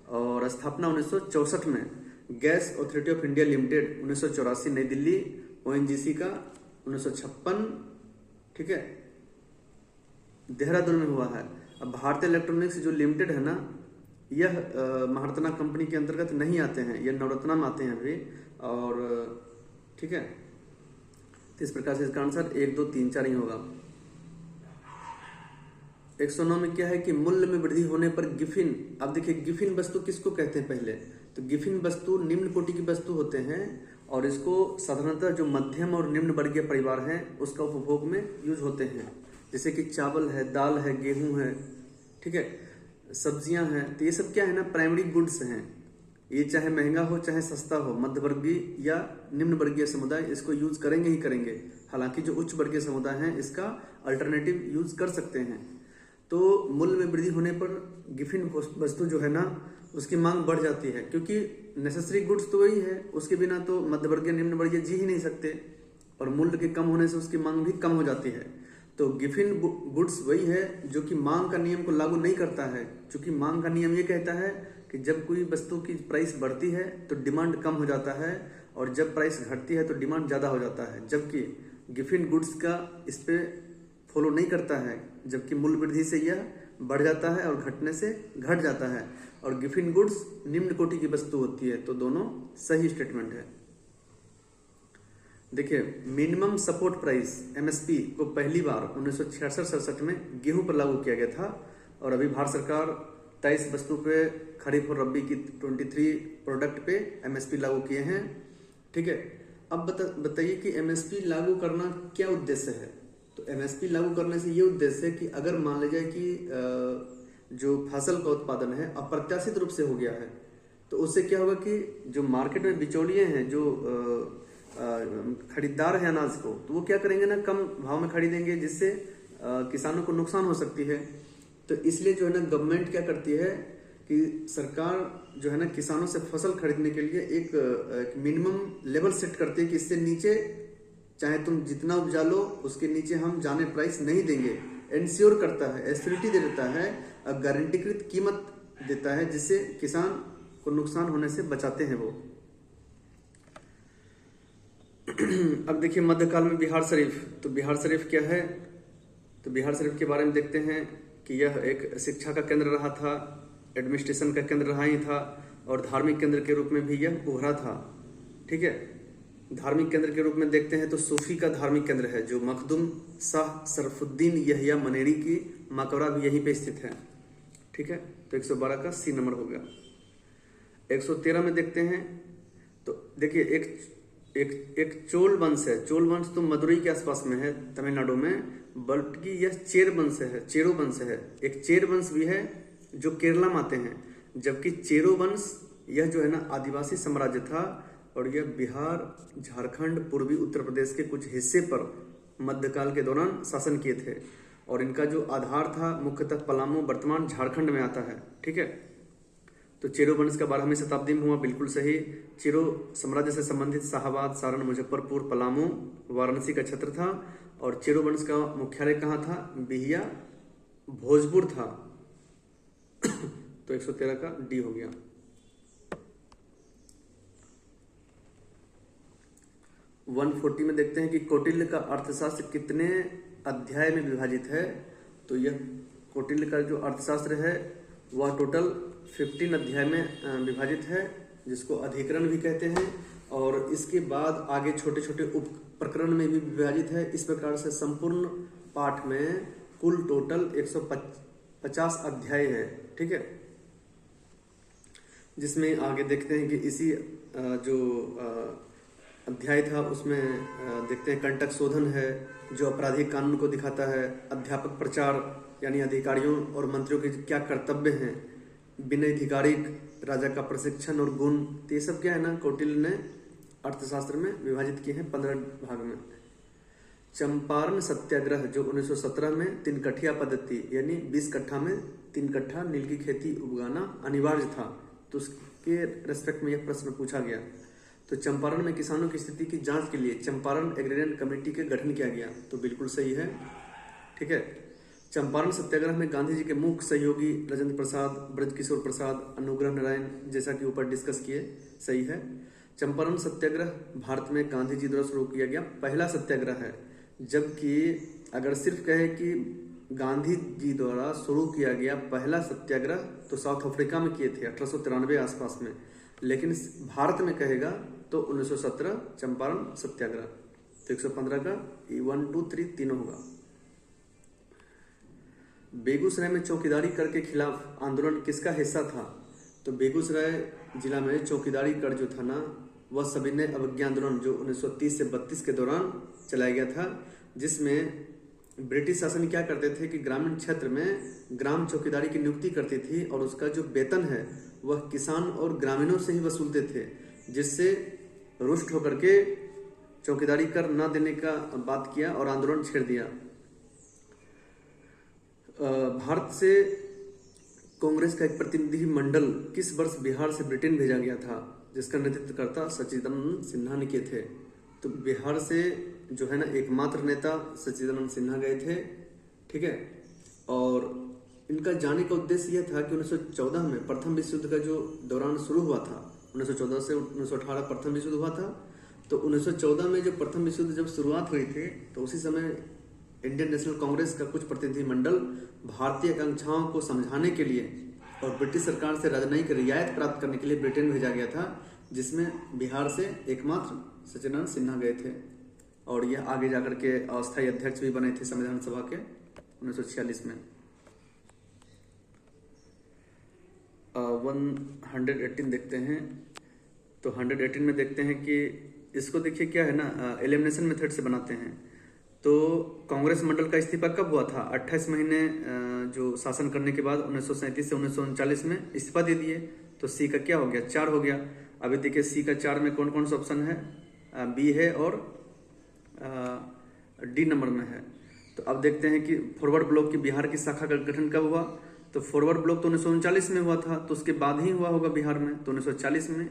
और स्थापना 1964 में। Gas authority of India limited 1984 नई दिल्ली, ओएनजीसी का 1956, ठीक है, देहरादून में हुआ है। अब भारतीय इलेक्ट्रॉनिक्स जो लिमिटेड है ना, यह महारत्ना कंपनी के अंतर्गत नहीं आते हैं, यह नवरत्ना में आते हैं अभी। और ठीक है, तो इस प्रकार से इसका आंसर 1, 2, 3, 4 ही होगा। 109 में क्या है कि मूल्य में वृद्धि होने पर गिफिन। अब देखिए गिफिन वस्तु किसको कहते हैं पहले? तो गिफिन वस्तु निम्न कोटि की वस्तु होते हैं, और इसको साधारणतः जो मध्यम और निम्न वर्गीय परिवार हैं उसका उपभोग में यूज होते हैं। जैसे कि चावल है, दाल है, गेहूं है, ठीक है, सब्जियां हैं। तो ये सब क्या है ना, प्राइमरी गुड्स हैं। ये चाहे महंगा हो चाहे सस्ता हो, मध्यवर्गीय या निम्न वर्गीय समुदाय इसको यूज करेंगे ही करेंगे। हालांकि जो उच्च वर्गीय समुदाय हैं इसका अल्टरनेटिव यूज कर सकते हैं। तो मूल्य में वृद्धि होने पर गिफिन वस्तु जो है ना उसकी मांग बढ़ जाती है, क्योंकि नेसेसरी गुड्स तो वही है, उसके बिना तो मध्यवर्गीय निम्न वर्गीय जी ही नहीं सकते। और मूल्य के कम होने से उसकी मांग भी कम हो जाती है। तो गिफिन गुड्स वही है जो कि मांग का नियम को लागू नहीं करता है, क्योंकि मांग का नियम ये कहता है कि जब कोई वस्तु की प्राइस बढ़ती है तो डिमांड कम हो जाता है, और जब प्राइस घटती है तो डिमांड ज़्यादा हो जाता है। जबकि गिफिन गुड्स का इस पे फॉलो नहीं करता है, जबकि मूल्य वृद्धि से यह बढ़ जाता है और घटने से घट जाता है, और गिफिन गुड्स निम्न कोटि की वस्तु होती है। तो दोनों सही स्टेटमेंट है। देखिए, मिनिमम सपोर्ट प्राइस एमएसपी को पहली बार 1966-67 में गेहूं पर लागू किया गया था, और अभी भारत सरकार 23 वस्तु पे खरीफ और रबी की 23 प्रोडक्ट पे एमएसपी लागू किए हैं। ठीक है, अब बताइए कि एमएसपी लागू करना क्या उद्देश्य है। तो एमएसपी लागू करने से ये उद्देश्य है कि अगर मान लीजिए कि जो फसल का उत्पादन है अप्रत्याशित रूप से हो गया है, तो उससे क्या होगा कि जो मार्केट में बिचौलिए हैं, जो खरीदार है अनाज को, तो वो क्या करेंगे ना, कम भाव में खरीदेंगे, जिससे किसानों को नुकसान हो सकती है। तो इसलिए जो है ना गवर्नमेंट क्या करती है कि सरकार जो है ना किसानों से फसल खरीदने के लिए एक मिनिमम लेवल सेट करती है कि इससे नीचे चाहे तुम जितना उपजा लो उसके नीचे हम जाने प्राइस नहीं देंगे। इंश्योर करता है, एश्योरिटी दे देता है, गारंटीकृत कीमत देता है, जिससे किसान को नुकसान होने से बचाते हैं वो। अब देखिए मध्यकाल में बिहार शरीफ। तो बिहार शरीफ क्या है, तो बिहार शरीफ के बारे में देखते हैं कि यह एक शिक्षा का केंद्र रहा था, एडमिनिस्ट्रेशन का केंद्र रहा ही था, और धार्मिक केंद्र के रूप में भी यह उभरा था। ठीक है, धार्मिक केंद्र के रूप में देखते हैं तो सूफी का धार्मिक केंद्र है, जो मखदूम शाह शरफुद्दीन यहिया मनेरी की मकबरा भी यहीं पे स्थित है। ठीक है, तो 112 का सी नंबर हो गया। 113 में देखते हैं तो देखिए एक चोल वंश है। चोल वंश तो मदुरई के आसपास में है, तमिलनाडु में, बल्कि यह चेर वंश है, चेरो वंश है। एक चेर वंश भी है जो केरला में आते हैं, जबकि चेरो वंश यह जो है ना आदिवासी साम्राज्य था, और यह बिहार, झारखंड, पूर्वी उत्तर प्रदेश के कुछ हिस्से पर मध्यकाल के दौरान शासन किए थे, और इनका जो आधार था मुख्यतः पलामू, वर्तमान झारखंड में आता है। ठीक है, तो चेरो वंश का 12वीं शताब्दी में हुआ, बिल्कुल सही। चेरो साम्राज्य से संबंधित शाहाबाद, सारण, मुजफ्फरपुर, पलामू, वाराणसी का क्षेत्र था, और चेरो वंश का मुख्यालय कहाँ था, बिहिया, भोजपुर था। तो 113 का डी हो गया। वन 40 में देखते हैं कि कौटिल्य का अर्थशास्त्र कितने अध्याय में विभाजित है। तो यह कौटिल्य का जो अर्थशास्त्र है वह टोटल 15 अध्याय में विभाजित है, जिसको अधिकरण भी कहते हैं, और इसके बाद आगे छोटे छोटे उप प्रकरण में भी विभाजित है। इस प्रकार से संपूर्ण पाठ में कुल टोटल 150 अध्याय है। ठीक है, जिसमें आगे देखते हैं कि इसी जो अध्याय था उसमें देखते हैं कंटक शोधन है, जो आपराधिक कानून को दिखाता है, अध्यापक प्रचार यानी अधिकारियों और मंत्रियों के क्या कर्तव्य हैं, विनयधिकारिक, राजा का प्रशिक्षण और गुण। तो ये सब क्या है ना कौटिल्य ने अर्थशास्त्र में विभाजित किए हैं 15 भाग में। चंपारण सत्याग्रह जो 1917 में 3 कठिया पद्धति यानी 20 कट्ठा में 3 कट्ठा नील की खेती उगाना अनिवार्य था, तो उसके रेस्पेक्ट में यह प्रश्न पूछा गया। तो चंपारण में किसानों की स्थिति की जांच के लिए चंपारण एग्रेरियन कमेटी का गठन किया गया, तो बिल्कुल सही है। ठीक है, चंपारण सत्याग्रह में गांधी जी के मुख्य सहयोगी राजेंद्र प्रसाद, ब्रजकिशोर प्रसाद, अनुग्रह नारायण, जैसा कि ऊपर डिस्कस किए, सही है। चंपारण सत्याग्रह भारत में गांधी जी द्वारा शुरू किया गया पहला सत्याग्रह है, जबकि अगर सिर्फ कहे कि गांधी जी द्वारा शुरू किया गया पहला सत्याग्रह तो साउथ अफ्रीका में किए थे 1893 आसपास में, लेकिन भारत में कहेगा तो 1917 चंपारण सत्याग्रह। तो 115 का 1, 2, 3 तीनों होगा। बेगूसराय में चौकीदारी कर के खिलाफ आंदोलन किसका हिस्सा था? तो बेगूसराय जिला में चौकीदारी कर जो था ना, वह सविनय अवज्ञा आंदोलन जो 1930 से 32 के दौरान चलाया गया था, जिसमें ब्रिटिश शासन क्या करते थे कि ग्रामीण क्षेत्र में ग्राम चौकीदारी की नियुक्ति करती थी, और उसका जो वेतन है वह किसान और ग्रामीणों से ही वसूलते थे, जिससे रुष्ट होकर के चौकीदारी कर न देने का बात किया और आंदोलन छेड़ दिया। भारत से कांग्रेस का एक प्रतिनिधि मंडल किस वर्ष बिहार से ब्रिटेन भेजा गया था, जिसका नेतृत्व करता सच्चिदानंद सिन्हा ने किए थे? तो बिहार से जो है ना एकमात्र नेता सच्चिदानंद सिन्हा गए थे, ठीक है। और इनका जाने का उद्देश्य यह था कि 1914 में प्रथम विश्व युद्ध का जो दौरान शुरू हुआ था, 1914 से 1918 प्रथम विश्व युद्ध हुआ था। तो 1914 में जो प्रथम विश्व युद्ध जब शुरुआत हुई थी, तो उसी समय इंडियन नेशनल कांग्रेस का कुछ प्रतिनिधिमंडल भारतीय आकांक्षाओं को समझाने के लिए और ब्रिटिश सरकार से राजनयिक रियायत प्राप्त करने के लिए ब्रिटेन भेजा गया था, जिसमें बिहार से एकमात्र सच्चिदानंद सिन्हा गए थे। और यह आगे जाकर के अस्थायी अध्यक्ष भी बने थे संविधान सभा के 1946 में। 118 देखते हैं। तो 118 में देखते हैं कि इसको देखिए क्या है ना, एलिमिनेशन मेथड से बनाते हैं। तो कांग्रेस मंडल का इस्तीफा कब हुआ था? 28 महीने जो शासन करने के बाद 1937 से 1939 में इस्तीफा दे दिए। तो सी का क्या हो गया? 4 हो गया। अभी देखिए सी का 4 में कौन कौन सा ऑप्शन है? बी है और डी नंबर में है। तो अब देखते हैं कि फॉरवर्ड ब्लॉक की बिहार की शाखा का गठन कब हुआ? तो फॉरवर्ड ब्लॉक तो 1939 में हुआ था, तो उसके बाद ही हुआ होगा बिहार में, तो 1940 में।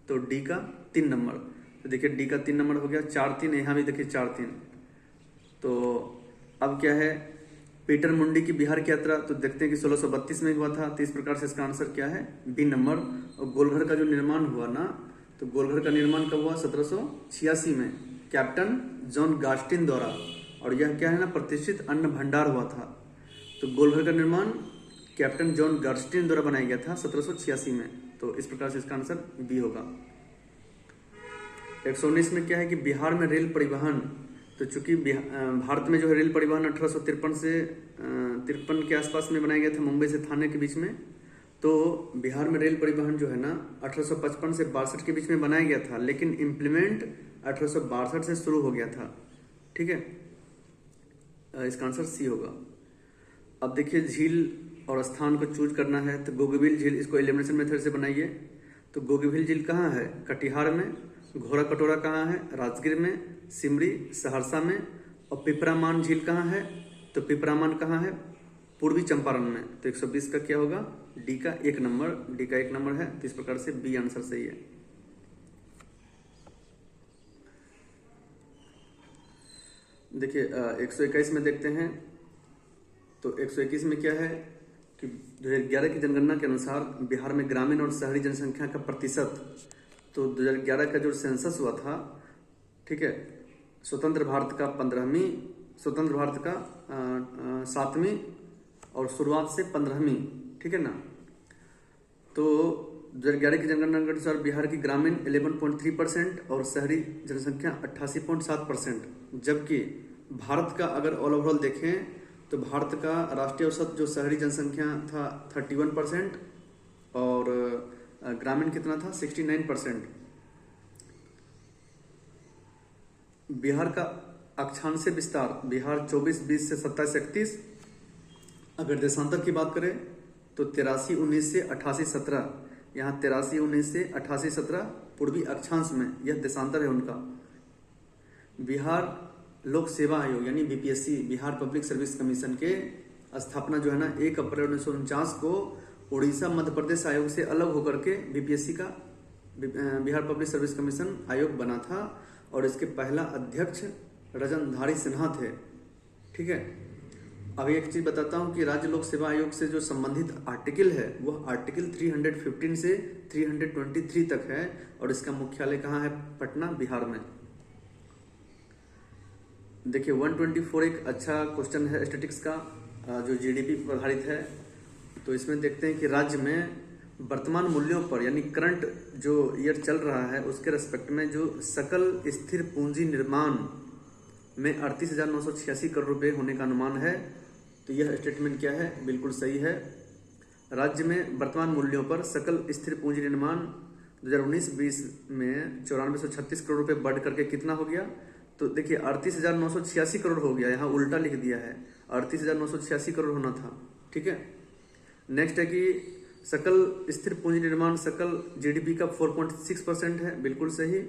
तो डी का 3 नंबर। तो देखिए डी का 3 नंबर हो गया। 4-3, यहाँ भी देखिए 4-3। तो अब क्या है, पीटर मुंडी की बिहार की यात्रा, तो देखते हैं कि 1632 में हुआ था। तो इस प्रकार से इसका आंसर क्या है? B number. और गोलघर का जो निर्माण हुआ ना, तो गोलघर का निर्माण कब हुआ? 1786 में कैप्टन जॉन गास्टिन द्वारा। और यह क्या है ना, प्रतिष्ठित अन्न भंडार हुआ था। तो गोलघर का निर्माण कैप्टन जॉन गास्टिन द्वारा बनाया गया था 1786 में। तो इस प्रकार से इसका आंसर बी होगा। 119 में क्या है कि बिहार में रेल परिवहन, तो चूंकि भारत में जो है रेल परिवहन 1853 से 53 के आसपास में बनाया गया था, मुंबई से थाने के बीच में। तो बिहार में रेल परिवहन जो है ना 1855 से 62 के बीच में बनाया गया था, लेकिन इम्प्लीमेंट 1862 से शुरू हो गया था, ठीक है। इसका आंसर सी होगा। अब देखिए झील और स्थान को चूज करना है। तो गोगीबिल झील, इसको एलिमिनेशन मेथड से बनाइए। तो गोगीबिल झील कहाँ है? कटिहार में। घोड़ा कटोरा कहाँ है? राजगीर में। सिमरी सहरसा में। और पिपरामान झील कहाँ है? तो पिपरामान कहाँ है? पूर्वी चंपारण में। तो 120 का क्या होगा? डी का 1 नंबर। डी का 1 नंबर है, तो इस प्रकार से बी आंसर सही है। देखिए 121 में देखते हैं। तो 121 में क्या है कि 2011 की जनगणना के अनुसार बिहार में ग्रामीण और शहरी जनसंख्या का प्रतिशत, तो 2011 का जो सेंसस हुआ था, ठीक है, स्वतंत्र भारत का 15वीं, स्वतंत्र भारत का 7वीं और शुरुआत से 15वीं, ठीक है ना। तो 2011 की जनगणना के अनुसार बिहार की ग्रामीण 11.3% और शहरी जनसंख्या 88.7%, जबकि भारत का अगर ऑल ओवरऑल देखें तो भारत का राष्ट्रीय औसत जो शहरी जनसंख्या था 31% और ग्रामीण कितना था? 69%। बिहार का अक्षांशीय विस्तार, बिहार 24-20 से 27-31। अगर देशांतर की बात करें तो 83-19 से 88-17, यहाँ 83-19 से 88-17 पूर्वी अक्षांश में, यह देशांतर है उनका। बिहार लोक सेवा आयोग यानी BPSC, Bihar public service commission के स्थापना जो है ना 1 अप्रैल 1949 को उड़ीसा मध्य प्रदेश आयोग से अलग होकर के बीपीएससी का बिहार पब्लिक सर्विस कमीशन आयोग बना था। और इसके पहला अध्यक्ष रजनधारी सिन्हा थे, ठीक है। अब एक चीज बताता हूँ कि राज्य लोक सेवा आयोग से जो संबंधित आर्टिकल है वह आर्टिकल 315 से 323 तक है। और इसका मुख्यालय कहाँ है? पटना, बिहार में। देखिए 124 एक अच्छा क्वेश्चन है स्टैटिस्टिक्स का, जो जीडीपी पर आधारित है। तो इसमें देखते हैं कि राज्य में वर्तमान मूल्यों पर, यानी करंट जो ईयर चल रहा है उसके रेस्पेक्ट में जो सकल स्थिर पूंजी निर्माण में 38,986 करोड़ रुपए होने का अनुमान है। तो यह स्टेटमेंट क्या है? बिल्कुल सही है। राज्य में वर्तमान मूल्यों पर सकल स्थिर पूंजी निर्माण 2019-20 में 9436 करोड़ रुपए बढ़ करके कितना हो गया? तो देखिए 38,986 करोड़ हो गया, यहाँ उल्टा लिख दिया है, 38,986 करोड़ होना था, ठीक है। नेक्स्ट है कि सकल स्थिर पूंजी निर्माण सकल जीडीपी का 4.6% है, बिल्कुल सही।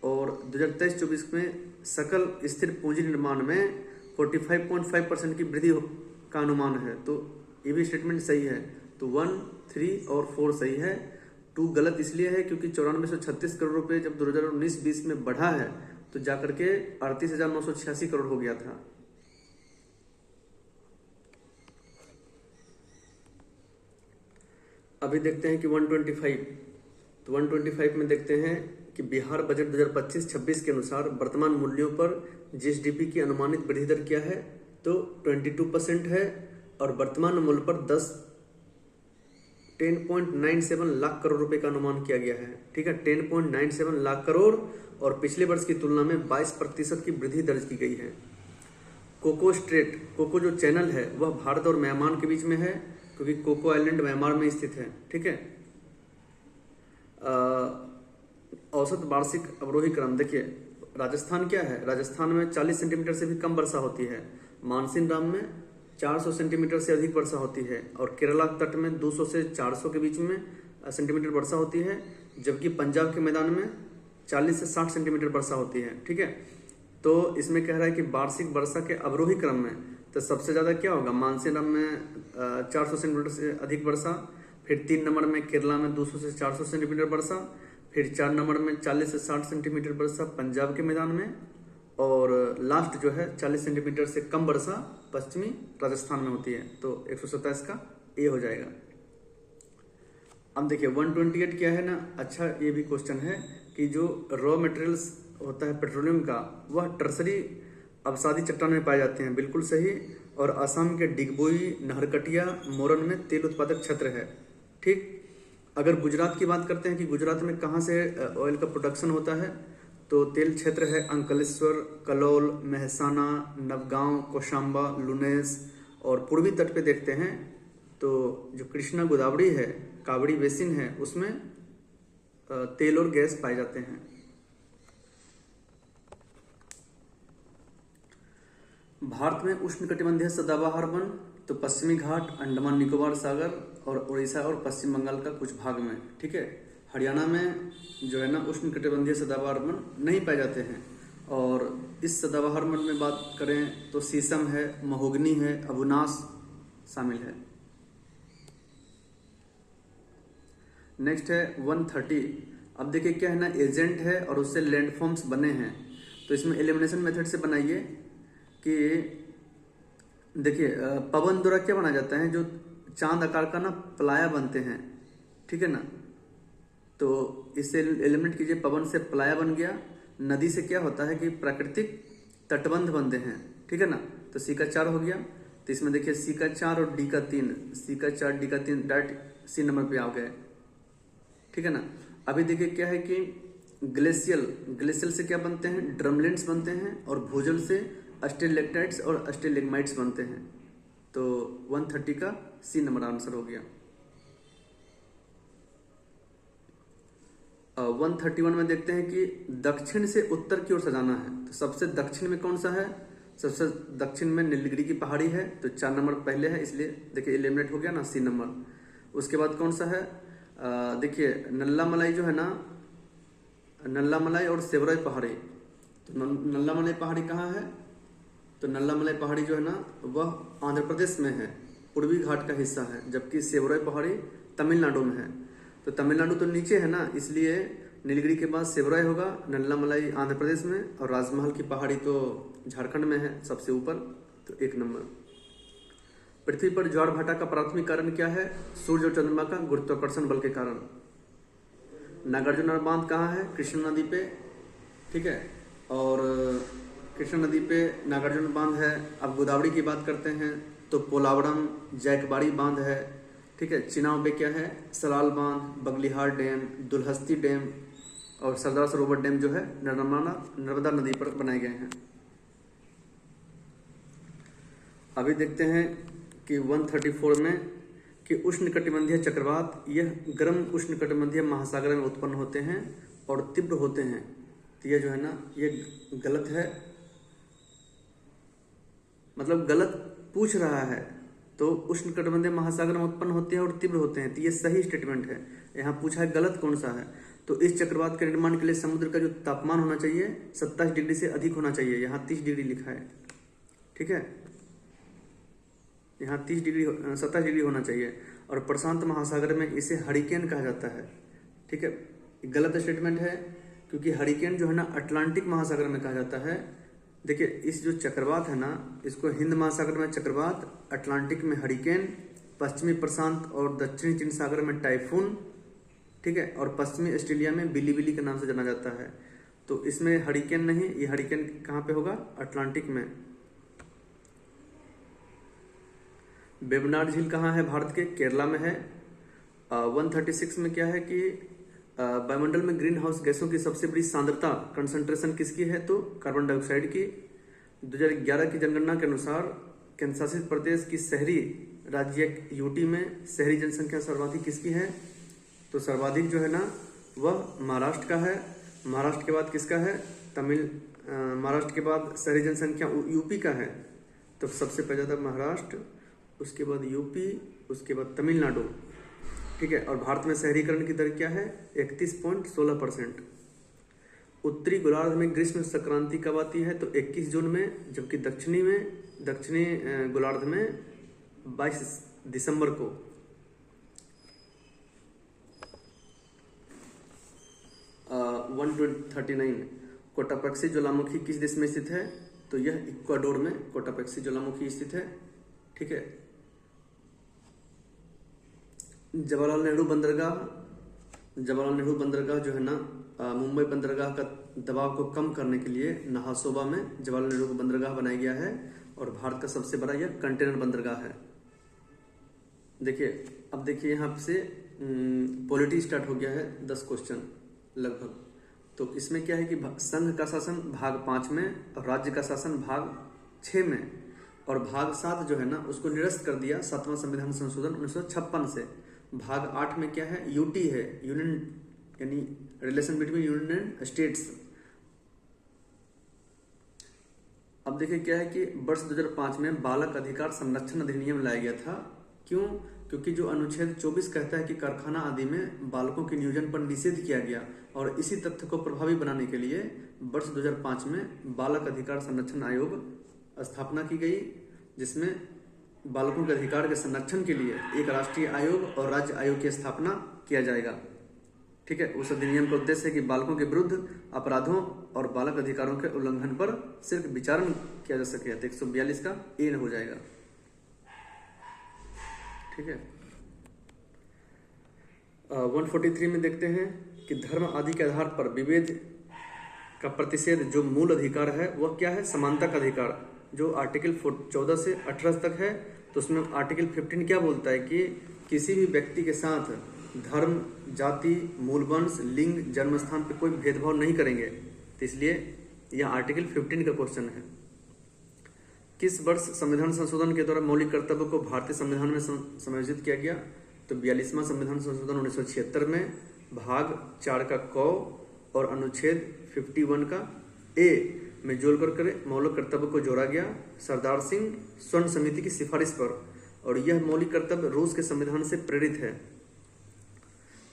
और 2023-24 में सकल स्थिर पूंजी निर्माण में 45.5% की वृद्धि का अनुमान है। तो ये भी स्टेटमेंट सही है। तो 1, 3 और 4 सही है। 2 गलत इसलिए है क्योंकि 9436 करोड़ रुपए जब 2019-20 में बढ़ा है तो जाकर के 38,986 करोड़ हो गया था। अभी देखते हैं कि 125, तो 125 में देखते हैं कि बिहार बजट 2025-26 के अनुसार वर्तमान मूल्यों पर जीएसडीपी की अनुमानित वृद्धि दर क्या है, तो 22% है और वर्तमान मूल्य पर 10.97 लाख करोड़ रुपए का अनुमान किया गया है। ठीक है, 10.97 लाख करोड़ और पिछले वर्ष की तुलना में 22% की वृद्धि दर्ज की गई है। कोको स्ट्रेट, कोको जो चैनल है वह भारत और म्यांमार के बीच में है, क्योंकि कोको आइलैंड म्यांमार में स्थित है। ठीक है, औसत वार्षिक अवरोही क्रम देखिए, राजस्थान क्या है, राजस्थान में 40 सेंटीमीटर से भी कम वर्षा होती है, मानसीन राम में 400 सेंटीमीटर से अधिक वर्षा होती है और केरला तट में 200 से 400 के बीच में सेंटीमीटर वर्षा होती है, जबकि पंजाब के मैदान में 40 से 60 सेंटीमीटर वर्षा होती है। ठीक है, तो इसमें कह रहा है कि वार्षिक वर्षा के अवरोही क्रम में तो सबसे ज्यादा क्या होगा, मानसीन राम में 400 सेंटीमीटर से अधिक वर्षा, फिर 3 नंबर में केरला में 200 से 400 सेंटीमीटर वर्षा, फिर 4 नंबर में 40 से 60 सेंटीमीटर वर्षा पंजाब के मैदान में, और लास्ट जो है 40 सेंटीमीटर से कम वर्षा पश्चिमी राजस्थान में होती है। तो 127 का ए हो जाएगा। अब देखिए 128 क्या है ना, अच्छा ये भी क्वेश्चन है कि जो रॉ मटेरियल्स होता है पेट्रोलियम का, वह टर्सरी अवसादी चट्टान में पाए जाते हैं, बिल्कुल सही। और असम के डिगबोई, नहरकटिया, मोरन में तेल उत्पादक क्षेत्र है। ठीक, अगर गुजरात की बात करते हैं कि गुजरात में कहाँ से ऑयल का प्रोडक्शन होता है, तो तेल क्षेत्र है अंकलेश्वर, कलोल, महसाना, नवगांव, कोशांबा, लुनेस। और पूर्वी तट पे देखते हैं तो जो कृष्णा गोदावरी है, कावड़ी बेसिन है, उसमें तेल और गैस पाए जाते हैं। भारत में उष्णकटिबंधीय सदाबहार वन तो पश्चिमी घाट, अंडमान निकोबार सागर और उड़ीसा और पश्चिम बंगाल का कुछ भाग में। ठीक है, हरियाणा में जो है ना उष्णकटिबंधीय सदाबहार वन नहीं पाए जाते हैं। और इस सदाबहार वन में बात करें तो शीशम है, महोगनी है, अबुनास शामिल है। नेक्स्ट है 130। अब देखिए क्या है ना, एजेंट है और उससे लैंडफॉर्म्स बने हैं, तो इसमें एलिमिनेशन मेथड से बनाइए कि देखिए पवन द्वारा क्या बना जाता है, जो चांद आकार का ना प्लाया बनते हैं। ठीक है ना, तो इससे एलिमिनेट कीजिए, पवन से प्लाया बन गया। नदी से क्या होता है कि प्राकृतिक तटबंध बनते हैं। ठीक है ना, तो सी का 4 हो गया। तो इसमें देखिए सी का 4 और डी का 3, सी का 4 डी का 3 डायरेक्ट सी नंबर पे आ गए। ठीक है ना, अभी देखिए क्या है कि ग्लेशियल से क्या बनते हैं, ड्रमलेंट्स बनते हैं, और भूजल से स्टेलेक्टाइट्स और स्टेलेग्माइट्स बनते हैं। तो 130 का सी नंबर आंसर हो गया। 131 में देखते हैं कि दक्षिण से उत्तर की ओर सजाना है, तो सबसे दक्षिण में कौन सा है, सबसे दक्षिण में नीलगिरी की पहाड़ी है, तो 4 नंबर पहले है, इसलिए देखिए एलिमिनेट हो गया ना, सी नंबर। उसके बाद कौन सा है, देखिए नल्ला मलाई जो है ना, नल्ला मलाई और सेवराई पहाड़ी। तो नल्ला मलाई पहाड़ी कहाँ है, तो नल्ला मलाई पहाड़ी जो है ना वह आंध्र प्रदेश में है, पूर्वी घाट का हिस्सा है, जबकि सेवराई पहाड़ी तमिलनाडु में है। तो तमिलनाडु तो नीचे है ना, इसलिए नीलगिरी के बाद सेवराई होगा, नल्ला मलाई आंध्र प्रदेश में, और राजमहल की पहाड़ी तो झारखंड में है सबसे ऊपर, तो 1 नंबर। पृथ्वी पर ज्वार भाटा का प्राथमिक कारण क्या है, सूर्य और चंद्रमा का गुरुत्वाकर्षण बल के कारण। नागार्जुन बांध कहाँ है, कृष्णा नदी पे। ठीक है, और कृष्णा नदी पे नागार्जुन बांध है। अब गोदावरी की बात करते हैं तो पोलावरम, जैकबाड़ी बांध है। ठीक है, चिनाव पे क्या है, सलाल बांध, बगलिहार डैम, दुलहस्ती डैम और सरदार सरोवर डैम जो है नर्मदा नदी पर बनाए गए हैं। अभी देखते हैं कि 134 में कि उष्णकटिबंधीय चक्रवात यह गर्म उष्णकटिबंधीय महासागर में उत्पन्न होते हैं और तीव्र होते हैं। तो यह जो है ना ये गलत है, मतलब गलत पूछ रहा है। तो उष्णकटिबंधीय महासागर में उत्पन्न होते हैं और तीव्र होते हैं, तो ये सही स्टेटमेंट है। यहाँ पूछा है गलत कौन सा है, तो इस चक्रवात के निर्माण के लिए समुद्र का जो तापमान होना चाहिए 27 डिग्री से अधिक होना चाहिए, यहाँ 30 डिग्री लिखा है। ठीक है, यहाँ 27 डिग्री होना चाहिए। और प्रशांत महासागर में इसे हरिकेन कहा जाता है। ठीक है, गलत स्टेटमेंट है क्योंकि हरिकेन जो है ना अटलांटिक महासागर में कहा जाता है। देखिए इस जो चक्रवात है ना, इसको हिंद महासागर में चक्रवात, अटलांटिक में हरिकेन, पश्चिमी प्रशांत और दक्षिणी चीन सागर में टाइफून, ठीक है, और पश्चिमी ऑस्ट्रेलिया में बिली के नाम से जाना जाता है। तो इसमें हरिकेन नहीं, ये हरिकेन कहाँ पे होगा? अटलांटिक में। वेबनाड झील कहाँ है? भारत के केरला में है। 136 में क्या है कि वायुमंडल में ग्रीन हाउस गैसों की सबसे बड़ी सांद्रता कंसंट्रेशन किसकी है? तो कार्बन डाइऑक्साइड की। 2011 की जनगणना के अनुसार केंद्र शासित प्रदेश की शहरी राज्य यूटी में शहरी जनसंख्या सर्वाधिक किसकी है? तो सर्वाधिक जो है ना वह महाराष्ट्र का है। महाराष्ट्र के बाद किसका है? महाराष्ट्र के बाद शहरी जनसंख्या यूपी का है। तो सबसे पहले था महाराष्ट्र, उसके बाद यूपी, उसके बाद तमिलनाडु, ठीक है। और भारत में शहरीकरण की दर क्या है? 31.16%। उत्तरी गोलार्ध में ग्रीष्म संक्रांति कब आती है? तो 21 जून में, जबकि दक्षिणी गोलार्ध में 22 दिसंबर को। uh, 139 कोटापेक्सी ज्वालामुखी किस देश में स्थित है? तो यह इक्वाडोर में कोटापेक्सी ज्वालामुखी स्थित है, ठीक है। जवाहरलाल नेहरू बंदरगाह जो है ना, मुंबई बंदरगाह का दबाव को कम करने के लिए नहासोबा में जवाहरलाल नेहरू बंदरगाह बनाया गया है और भारत का सबसे बड़ा यह कंटेनर बंदरगाह है। देखिए अब देखिए यहाँ से पॉलिटी स्टार्ट हो गया है, 10 क्वेश्चन लगभग। तो इसमें क्या है कि संघ का शासन भाग 5 में और राज्य का शासन भाग 6 में, और भाग 7 जो है ना उसको निरस्त कर दिया 7वां संविधान संशोधन 1956 से। भाग 8 में क्या है? यूटी है, यूनियन यानी relation between union and states. अब देखिए क्या है कि वर्ष 2005 में बालक अधिकार संरक्षण अधिनियम लाया गया था। क्यों? क्योंकि जो अनुच्छेद 24 कहता है कि कारखाना आदि में बालकों के नियोजन पर निषेध किया गया, और इसी तथ्य को प्रभावी बनाने के लिए वर्ष 2005 में बालक अधिकार संरक्षण आयोग स्थापना की गई, जिसमें बालकों के अधिकार के संरक्षण के लिए एक राष्ट्रीय आयोग और राज्य आयोग की स्थापना किया जाएगा, ठीक है। उस अधिनियम का उद्देश्य है कि बालकों के विरुद्ध अपराधों और बालक अधिकारों के उल्लंघन पर सिर्फ विचारण किया जा सके। तो 142 का ए हो जाएगा, ठीक है। 143 में देखते हैं कि धर्म आदि के आधार पर विभेद का प्रतिषेध जो मूल अधिकार है वह क्या है? समानता का अधिकार, जो आर्टिकल 14 से 18 तक है। तो उसमें आर्टिकल 15 क्या बोलता है कि किसी भी व्यक्ति के साथ धर्म, जाति, मूल वंश, लिंग, जन्म स्थान पर कोई भेदभाव नहीं करेंगे। तो इसलिए यह आर्टिकल 15 का क्वेश्चन है। किस वर्ष संविधान संशोधन के द्वारा मौलिक कर्तव्य को भारतीय संविधान में समायोजित किया गया? तो 42वां संविधान संशोधन 1976 में भाग 4 का क और अनुच्छेद 51 का ए में जोड़कर मौलिक कर्तव्य को जोड़ा गया सरदार सिंह स्वर्ण समिति की सिफारिश पर, और यह मौलिक कर्तव्य रूस के संविधान से प्रेरित है।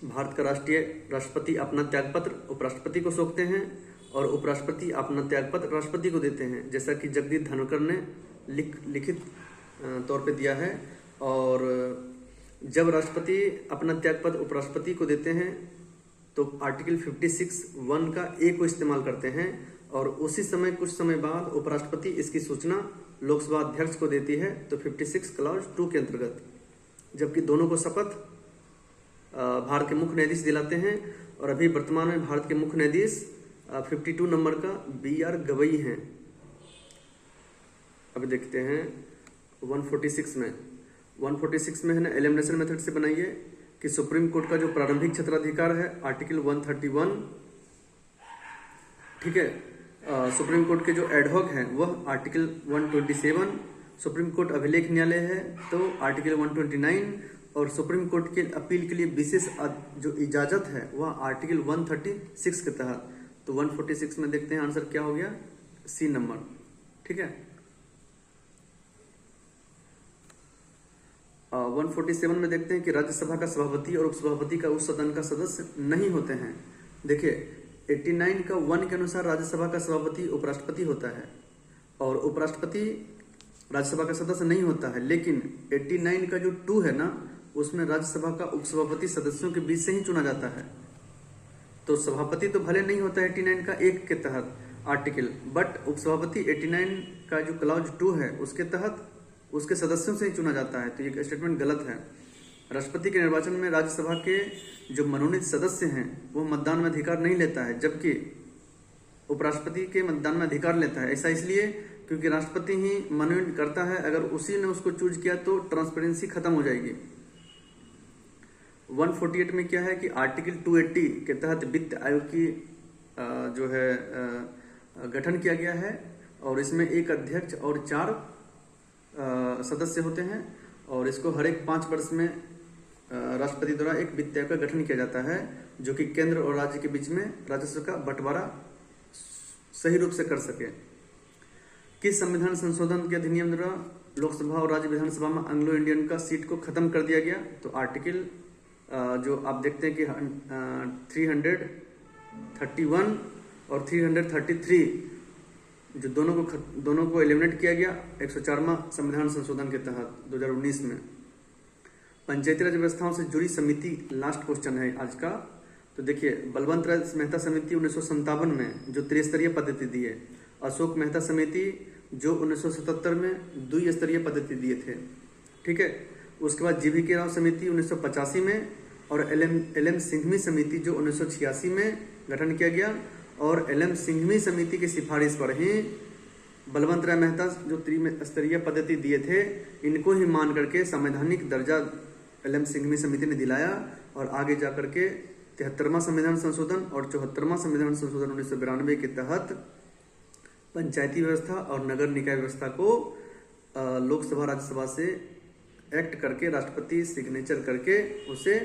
भारत का राष्ट्रपति अपना त्यागपत्र उपराष्ट्रपति को सौंपते हैं और उपराष्ट्रपति अपना त्यागपत्र राष्ट्रपति को देते हैं, जैसा कि जगदीप धनखड़ ने लिखित तौर पे दिया है। और जब राष्ट्रपति अपना त्यागपत्र उपराष्ट्रपति को देते हैं तो आर्टिकल 56(1) का ए को इस्तेमाल करते हैं, और उसी समय कुछ समय बाद उपराष्ट्रपति इसकी सूचना लोकसभा अध्यक्ष को देती है, तो 56 क्लॉज 2 के अंतर्गत। जबकि दोनों को शपथ भारत के मुख्य न्यायाधीश दिलाते हैं, और अभी वर्तमान में भारत के मुख्य न्यायाधीश 52 नंबर का BR गवई हैं। अब देखते हैं 146 में है ना, एलिमिनेशन मेथड से बनाइए कि सुप्रीम कोर्ट का जो प्रारंभिक क्षेत्राधिकार है आर्टिकल 131, ठीक है। सुप्रीम कोर्ट के जो एडहॉक हैं वह आर्टिकल 127, सुप्रीम कोर्ट अभिलेख न्यायालय है तो आर्टिकल 129, और सुप्रीम कोर्ट के अपील के लिए विशेष जो इजाजत है वह आर्टिकल 136 के तहत। तो 146 में देखते हैं आंसर क्या हो गया? सी नंबर, ठीक है। 147 में देखते हैं कि राज्यसभा का सभापति और उपसभापति का उस सदन का सदस्य नहीं होते हैं। देखिए 89 का 1 के अनुसार राज्यसभा का सभापति उपराष्ट्रपति होता है और उपराष्ट्रपति राज्यसभा का सदस्य नहीं होता है, लेकिन 89 का जो 2 है ना, उसमें राज्यसभा का उपसभापति सदस्यों के बीच से ही चुना जाता है। तो सभापति तो भले नहीं होता 89 का 1 के तहत आर्टिकल, बट उपसभापति 89 का जो क्लॉज 2 है उसके तहत उसके सदस्यों से ही चुना जाता है। तो ये स्टेटमेंट गलत है। राष्ट्रपति के निर्वाचन में राज्यसभा के जो मनोनीत सदस्य हैं वो मतदान में अधिकार नहीं लेता है, जबकि उपराष्ट्रपति के मतदान में अधिकार लेता है। ऐसा इसलिए क्योंकि राष्ट्रपति ही मनोनीत करता है, अगर उसी ने उसको चूज किया तो ट्रांसपेरेंसी खत्म हो जाएगी। 148 में क्या है कि आर्टिकल 280 के तहत वित्त आयोग की जो है गठन किया गया है और इसमें एक अध्यक्ष और 4 सदस्य होते हैं और इसको हर एक 5 वर्ष में राष्ट्रपति द्वारा एक वित्त आयोग का गठन किया जाता है, जो कि केंद्र और राज्य के बीच में राजस्व का बंटवारा सही रूप से कर सके। किस संविधान संशोधन के अधिनियम द्वारा लोकसभा और राज्य विधानसभा में एंग्लो इंडियन का सीट को खत्म कर दिया गया? तो आर्टिकल जो आप देखते हैं कि 331 और 333 जो दोनों को एलिमिनेट किया गया 104वां संविधान संशोधन के तहत 2019 में। पंचायती राज व्यवस्थाओं से जुड़ी समिति, लास्ट क्वेश्चन है आज का। तो देखिए, बलवंत राय मेहता समिति 1957 में जो त्रिस्तरीय पद्धति दी है, अशोक मेहता समिति जो 1977 में द्विस्तरीय पद्धति दिए थे, ठीक है। उसके बाद जीवी राव समिति 1985 में और एल.एम. सिंघवी समिति जो 1986 में गठन किया गया और एल.एम. सिंघवी समिति की सिफारिश पर ही बलवंत राय मेहता जो त्रिस्तरीय पद्धति दिए थे इनको ही मान करके संवैधानिक दर्जा एल.एम. सिंघवी समिति ने दिलाया और आगे जाकर के 73वां संविधान संशोधन और 74वां संविधान संशोधन 1992 के तहत पंचायती व्यवस्था और नगर निकाय व्यवस्था को लोकसभा राज्यसभा से एक्ट करके राष्ट्रपति सिग्नेचर करके उसे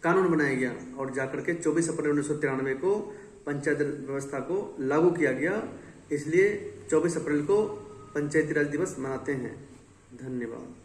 कानून बनाया गया और जाकर के 24 अप्रैल 1993 को पंचायत व्यवस्था को लागू किया गया। इसलिए 24 अप्रैल को पंचायती राज दिवस मनाते हैं। धन्यवाद।